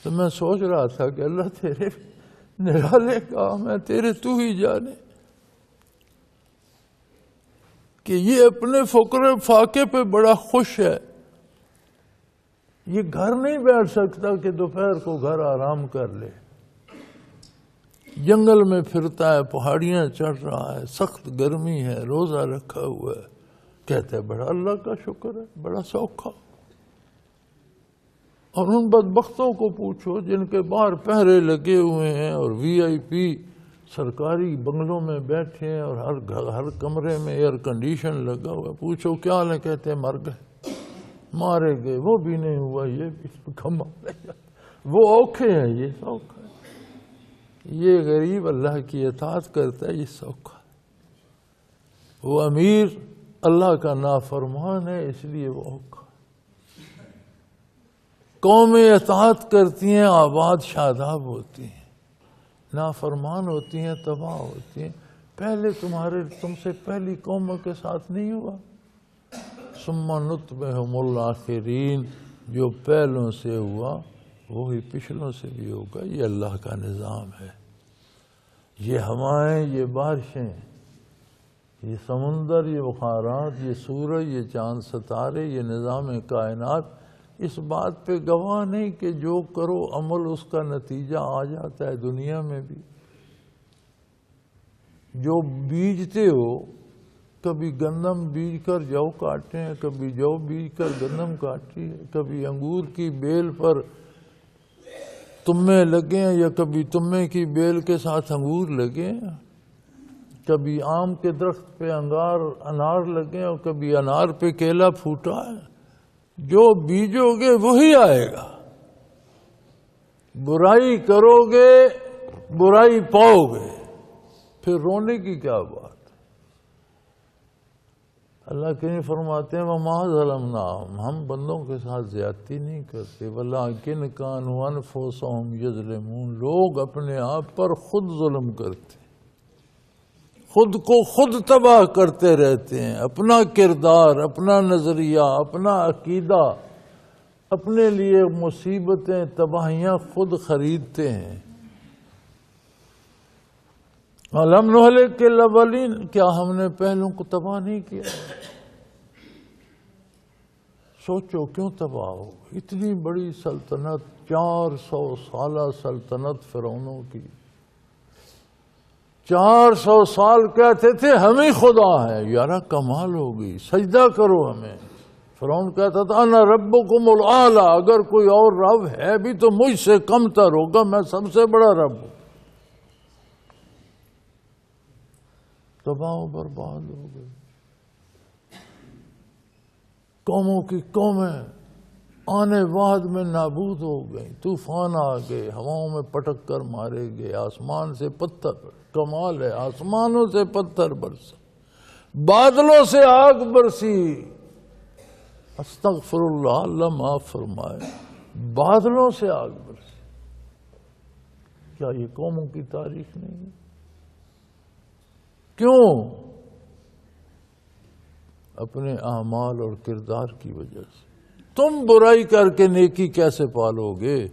تو میں سوچ رہا تھا کہ اللہ تیرے نرالے کام ہے، تیرے تو ہی جانے کہ یہ اپنے فقر فاقے پہ بڑا خوش ہے۔ یہ گھر نہیں بیٹھ سکتا کہ دوپہر کو گھر آرام کر لے، جنگل میں پھرتا ہے، پہاڑیاں چڑھ رہا ہے، سخت گرمی ہے، روزہ رکھا ہوا ہے، کہتا ہے بڑا اللہ کا شکر ہے، بڑا سوکھا۔ اور ان بدبختوں کو پوچھو جن کے باہر پہرے لگے ہوئے ہیں اور وی آئی پی سرکاری بنگلوں میں بیٹھے ہیں اور ہر کمرے میں ایئر کنڈیشن لگا ہوا ہے، پوچھو کیا حال ہے، کہتے ہیں مر گئے، مارے گئے، وہ بھی نہیں ہوا، یہ بھی کمال ہے، وہ اوکھے ہیں، یہ سوکھا ہے۔ یہ غریب اللہ کی اطاعت کرتا ہے، یہ سوکھا ہے۔ وہ امیر اللہ کا نافرمان ہے، اس لیے وہ اوکھا۔ قومیں اطاعت کرتی ہیں، آباد شاداب ہوتی ہیں، نافرمان ہوتی ہیں، تباہ ہوتی ہیں۔ پہلے تم سے پہلی قوموں کے ساتھ نہیں ہوا؟ ثم نتبعہم الآخرین، جو پہلوں سے ہوا وہی پچھلوں سے بھی ہوگا۔ یہ اللہ کا نظام ہے۔ یہ ہوائیں، یہ بارشیں، یہ سمندر، یہ بخارات، یہ سورج، یہ چاند ستارے، یہ نظام کائنات اس بات پہ گواہ نہیں کہ جو کرو عمل اس کا نتیجہ آ جاتا ہے دنیا میں بھی۔ جو بیجتے ہو، کبھی گندم بیج کر جو کاٹے ہیں، کبھی جو بیج کر گندم کاٹی ہے، کبھی انگور کی بیل پر تمے لگے ہیں یا کبھی تمے کی بیل کے ساتھ انگور لگے ہیں، کبھی آم کے درخت پہ انار لگے ہیں اور کبھی انار پہ کیلا پھوٹا ہے۔ جو بیجو گے وہی آئے گا۔ برائی کرو گے برائی پاؤ گے، پھر رونے کی کیا بات؟ اللہ کہیں فرماتے ہیں وَمَا ظَلَمْنَاهُمْ، ہم بندوں کے ساتھ زیادتی نہیں کرتے، وَلَٰكِنْ كَانُوا أَنفُسَهُمْ يَظْلِمُونَ، لوگ اپنے آپ پر خود ظلم کرتے، خود کو خود تباہ کرتے رہتے ہیں، اپنا کردار، اپنا نظریہ، اپنا عقیدہ، اپنے لیے مصیبتیں، تباہیاں خود خریدتے ہیں۔ أَلَمْ نُهْلِكِ الْأَوَّلِينَ، کیا ہم نے پہلوں کو تباہ نہیں کیا؟ سوچو کیوں تباہ ہو؟ اتنی بڑی سلطنت، 400 سالہ سلطنت فرعونوں کی، 400 سال کہتے تھے ہم ہی خدا ہیں، یارا کمال ہوگی، سجدہ کرو ہمیں۔ فرعون کہتا تھا انا ربکم الاعلی، اگر کوئی اور رب ہے بھی تو مجھ سے کم تر ہوگا، میں سب سے بڑا رب ہوں۔ تباہ و برباد ہو گئی، قوموں کی قومیں آنے بعد میں نابود ہو گئیں، طوفان آ گئے، ہواؤں میں پٹک کر مارے گئے، آسمان سے پتھر، کمال ہے، آسمانوں سے پتھر برسے، بادلوں سے آگ برسی، استغفر اللہ، اللہ معاف فرمائے، بادلوں سے آگ برسی۔ کیا یہ قوموں کی تاریخ نہیں ہے؟ کیوں؟ اپنے اعمال اور کردار کی وجہ سے۔ تم برائی کر کے نیکی کیسے پالو گے؟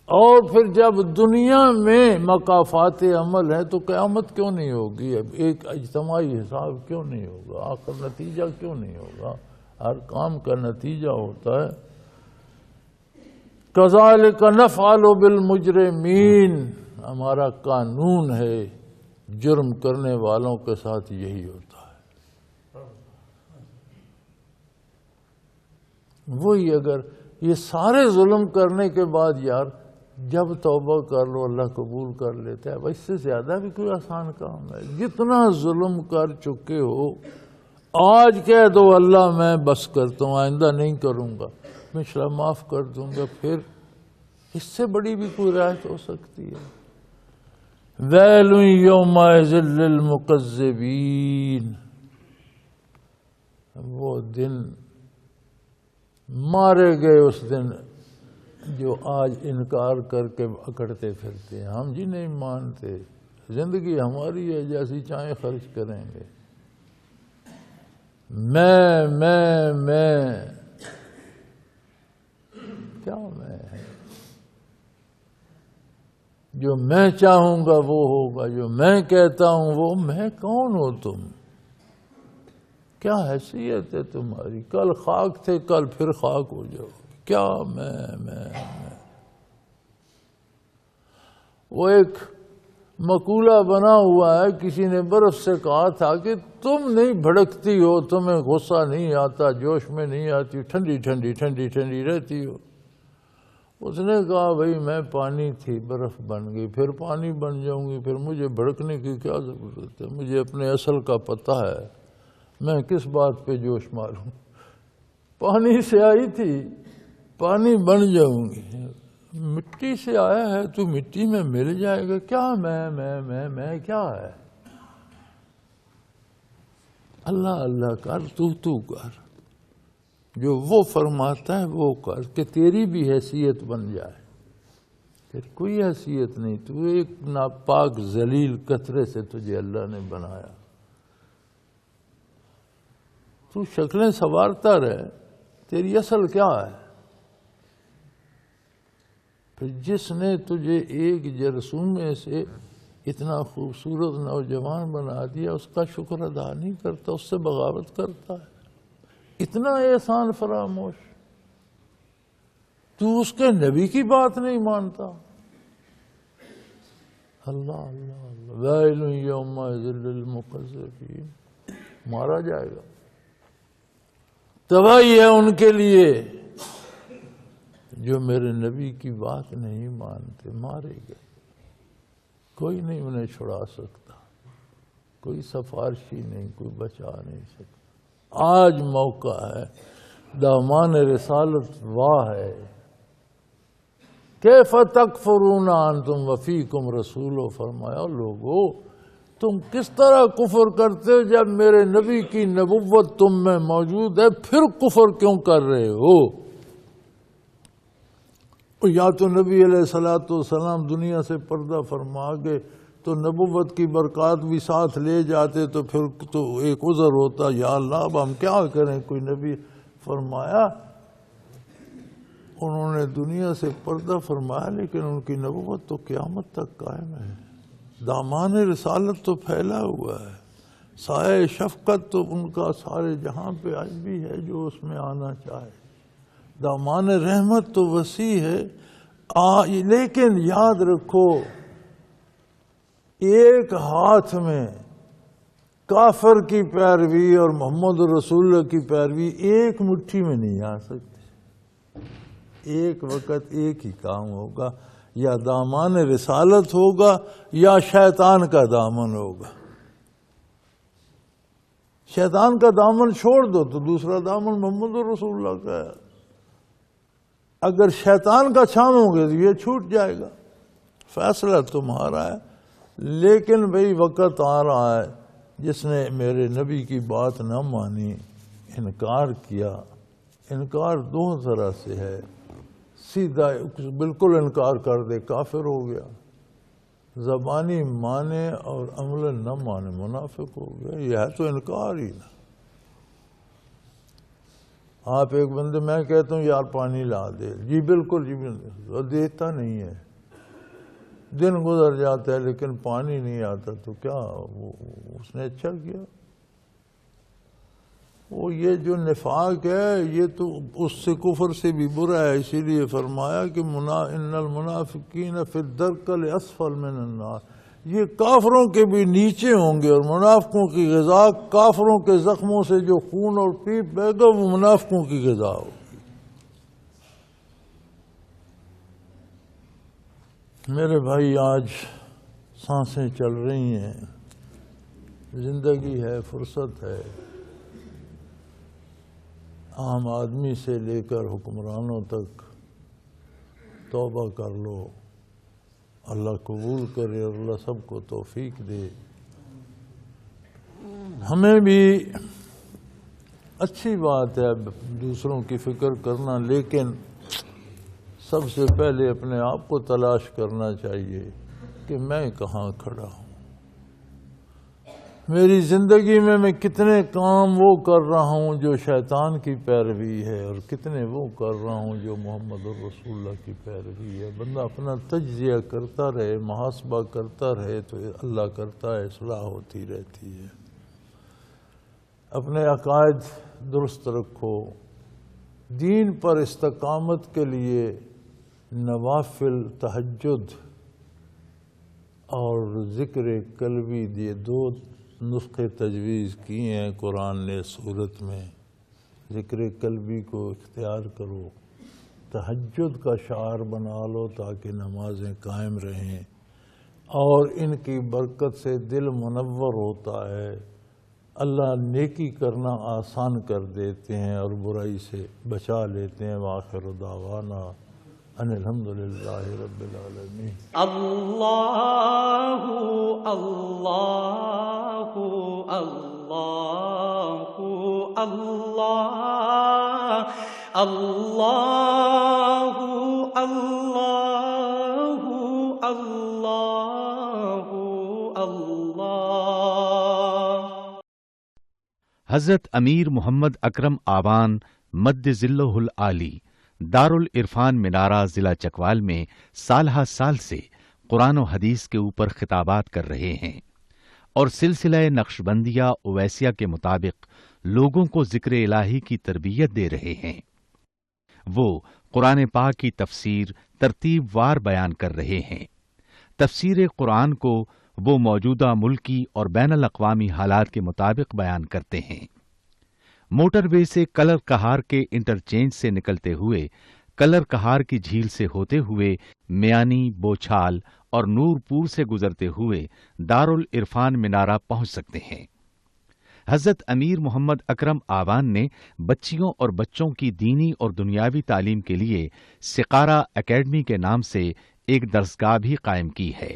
اور پھر جب دنیا میں مقافات عمل ہے تو قیامت کیوں نہیں ہوگی؟ اب ایک اجتماعی حساب کیوں نہیں ہوگا؟ آخر نتیجہ کیوں نہیں ہوگا؟ ہر کام کا نتیجہ ہوتا ہے۔ کذالک نفعل بالمجرمین، ہمارا قانون ہے جرم کرنے والوں کے ساتھ یہی ہوتا ہے۔ وہی اگر یہ سارے ظلم کرنے کے بعد یار جب توبہ کر لو اللہ قبول کر لیتا ہے، اس سے زیادہ بھی کوئی آسان کام ہے؟ جتنا ظلم کر چکے ہو آج کہہ دو اللہ میں بس کرتا ہوں، آئندہ نہیں کروں گا، میں انشاءاللہ معاف کر دوں گا، پھر اس سے بڑی بھی کوئی رعایت ہو سکتی ہے؟ ویل یومئذ للمکذبین، وہ دن مارے گئے اس دن جو آج انکار کر کے اکڑتے پھرتے ہیں، ہم جی نہیں مانتے، زندگی ہماری ہے، جیسی چاہیں خرچ کریں گے، میں کیا میں ہے؟ جو میں چاہوں گا وہ ہوگا، جو میں کہتا ہوں وہ میں کون ہو تم؟ کیا حیثیت ہے تمہاری؟ کل خاک تھے، کل پھر خاک ہو جاؤ، کیا میں وہ ایک مقولہ بنا ہوا ہے، کسی نے برف سے کہا تھا کہ تم نہیں بھڑکتی ہو، تمہیں غصہ نہیں آتا، جوش میں نہیں آتی، ٹھنڈی ٹھنڈی ٹھنڈی ٹھنڈی رہتی ہو۔ اس نے کہا بھئی میں پانی تھی، برف بن گئی، پھر پانی بن جاؤں گی، پھر مجھے بھڑکنے کی کیا ضرورت ہے؟ مجھے اپنے اصل کا پتہ ہے، میں کس بات پہ جوش ماروں؟ پانی سے آئی تھی، پانی بن جاؤں گی، مٹی سے آیا ہے تو مٹی میں مل جائے گا، کیا میں کیا ہے؟ اللہ اللہ کر، تو کر، جو وہ فرماتا ہے وہ کر کہ تیری بھی حیثیت بن جائے۔ پھر کوئی حیثیت نہیں، تو ایک ناپاک ذلیل قطرے سے تجھے اللہ نے بنایا، تو شکلیں سنوارتا رہے، تیری اصل کیا ہے؟ پھر جس نے تجھے ایک جرثومے سے اتنا خوبصورت نوجوان بنا دیا، اس کا شکر ادا نہیں کرتا، اس سے بغاوت کرتا ہے، اتنا احسان فراموش، تو اس کے نبی کی بات نہیں مانتا۔ اللہ اللہ اللہ، ویل یومئذ للمکذبین، مارا جائے گا، تباہی ہے ان کے لیے جو میرے نبی کی بات نہیں مانتے، مارے گئے، کوئی نہیں انہیں چھڑا سکتا، کوئی سفارشی نہیں، کوئی بچا نہیں سکتا۔ آج موقع ہے، دامان رسالت واہ ہے، کیف تکفرون انتم وفیکم رسول، فرمایا لوگو تم کس طرح کفر کرتے ہو جب میرے نبی کی نبوت تم میں موجود ہے، پھر کفر کیوں کر رہے ہو؟ یا تو نبی علیہ السلام دنیا سے پردہ فرما گئے تو نبوت کی برکات بھی ساتھ لے جاتے، تو پھر تو ایک عذر ہوتا، یا اللہ اب ہم کیا کریں، کوئی نبی فرمایا انہوں نے دنیا سے پردہ فرمایا لیکن ان کی نبوت تو قیامت تک قائم ہے، دامان رسالت تو پھیلا ہوا ہے، سایہ شفقت تو ان کا سارے جہاں پہ آج بھی ہے جو اس میں آنا چاہے، دامان رحمت تو وسیع ہے۔ لیکن یاد رکھو ایک ہاتھ میں کافر کی پیروی اور محمد رسول اللہ کی پیروی ایک مٹھی میں نہیں آ سکتی، ایک وقت ایک ہی کام ہوگا، یا دامان رسالت ہوگا یا شیطان کا دامن ہوگا۔ شیطان کا دامن چھوڑ دو تو دوسرا دامن محمد رسول اللہ کا ہے، اگر شیطان کا چھامو گے تو یہ چھوٹ جائے گا، فیصلہ تمہارا ہے۔ لیکن بھئی وقت آ رہا ہے، جس نے میرے نبی کی بات نہ مانی، انکار کیا، انکار دو طرح سے ہے، سیدھا بالکل انکار کر دے کافر ہو گیا، زبانی مانے اور عمل نہ مانے منافق ہو گیا، یہ ہے تو انکار ہی نہ۔ آپ ایک بندے میں کہتا ہوں یار پانی لا دے، جی بالکل جی بالکل، دیتا نہیں ہے، دن گزر جاتا ہے لیکن پانی نہیں آتا، تو کیا اس نے اچھا کیا؟ وہ یہ جو نفاق ہے یہ تو اس سے کفر سے بھی برا ہے، اسی لیے فرمایا کہ ان المنافقین فی الدرک الاسفل من النار، یہ کافروں کے بھی نیچے ہوں گے، اور منافقوں کی غذا کافروں کے زخموں سے جو خون اور پیپ بہے گا وہ منافقوں کی غذا ہوگی۔ میرے بھائی، آج سانسیں چل رہی ہیں، زندگی ہے، فرصت ہے، عام آدمی سے لے کر حکمرانوں تک توبہ کر لو، اللہ قبول کرے اور اللہ سب کو توفیق دے۔ ہمیں بھی اچھی بات ہے اب دوسروں کی فکر کرنا، لیکن سب سے پہلے اپنے آپ کو تلاش کرنا چاہیے کہ میں کہاں کھڑا ہوں، میری زندگی میں کتنے کام وہ کر رہا ہوں جو شیطان کی پیروی ہے، اور کتنے وہ کر رہا ہوں جو محمد الرسول اللہ کی پیروی ہے۔ بندہ اپنا تجزیہ کرتا رہے، محاسبہ کرتا رہے تو اللہ کرتا ہے اصلاح ہوتی رہتی ہے۔ اپنے عقائد درست رکھو، دین پر استقامت کے لیے نوافل، تہجد اور ذکر قلبی، یہ دو نسخے تجویز کیے ہیں قرآن نے سورت میں۔ ذکر قلبی کو اختیار کرو، تہجد کا شعار بنا لو تاکہ نمازیں قائم رہیں، اور ان کی برکت سے دل منور ہوتا ہے، اللہ نیکی کرنا آسان کر دیتے ہیں اور برائی سے بچا لیتے ہیں۔ وآخر دعوانا ان الحمدللہ رب العالمین۔ اللہ اللہ اللہ اللہ اللہ اللہ اللہ اللہ۔ حضرت امیر محمد اکرم آوان مد ذلہ العالی دارالعرفان منارہ ضلع چکوال میں سالہ سال سے قرآن و حدیث کے اوپر خطابات کر رہے ہیں اور سلسلہ نقشبندیہ اویسیہ کے مطابق لوگوں کو ذکر الہی کی تربیت دے رہے ہیں۔ وہ قرآن پاک کی تفسیر ترتیب وار بیان کر رہے ہیں۔ تفسیر قرآن کو وہ موجودہ ملکی اور بین الاقوامی حالات کے مطابق بیان کرتے ہیں۔ موٹر وے سے کلر کہار کے انٹرچینج سے نکلتے ہوئے، کلر کہار کی جھیل سے ہوتے ہوئے، میانی، بوچھال اور نورپور سے گزرتے ہوئے دارالعرفان منارہ پہنچ سکتے ہیں۔ حضرت امیر محمد اکرم آوان نے بچیوں اور بچوں کی دینی اور دنیاوی تعلیم کے لیے سقارہ اکیڈمی کے نام سے ایک درسگاہ بھی قائم کی ہے،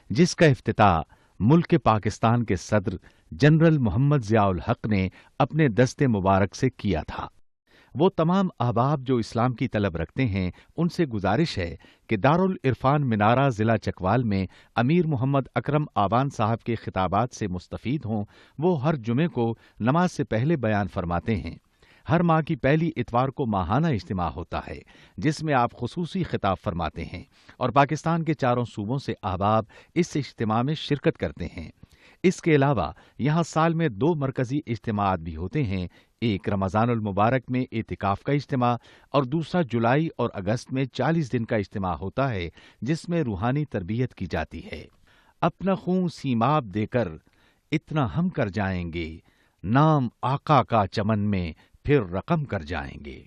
جس کا افتتاح ملک پاکستان کے صدر جنرل محمد ضیاء الحق نے اپنے دست مبارک سے کیا تھا۔ وہ تمام احباب جو اسلام کی طلب رکھتے ہیں ان سے گزارش ہے کہ دارالعرفان منارہ ضلع چکوال میں امیر محمد اکرم آوان صاحب کے خطابات سے مستفید ہوں۔ وہ ہر جمعے کو نماز سے پہلے بیان فرماتے ہیں۔ ہر ماہ کی پہلی اتوار کو ماہانہ اجتماع ہوتا ہے جس میں آپ خصوصی خطاب فرماتے ہیں، اور پاکستان کے چاروں صوبوں سے احباب اس اجتماع میں شرکت کرتے ہیں۔ اس کے علاوہ یہاں سال میں 2 مرکزی اجتماعات بھی ہوتے ہیں، ایک رمضان المبارک میں اعتکاف کا اجتماع اور دوسرا جولائی اور اگست میں 40 دن کا اجتماع ہوتا ہے جس میں روحانی تربیت کی جاتی ہے۔ اپنا خون سیماب دے کر اتنا ہم کر جائیں گے، نام آقا کا چمن میں پھر رقم کر جائیں گے۔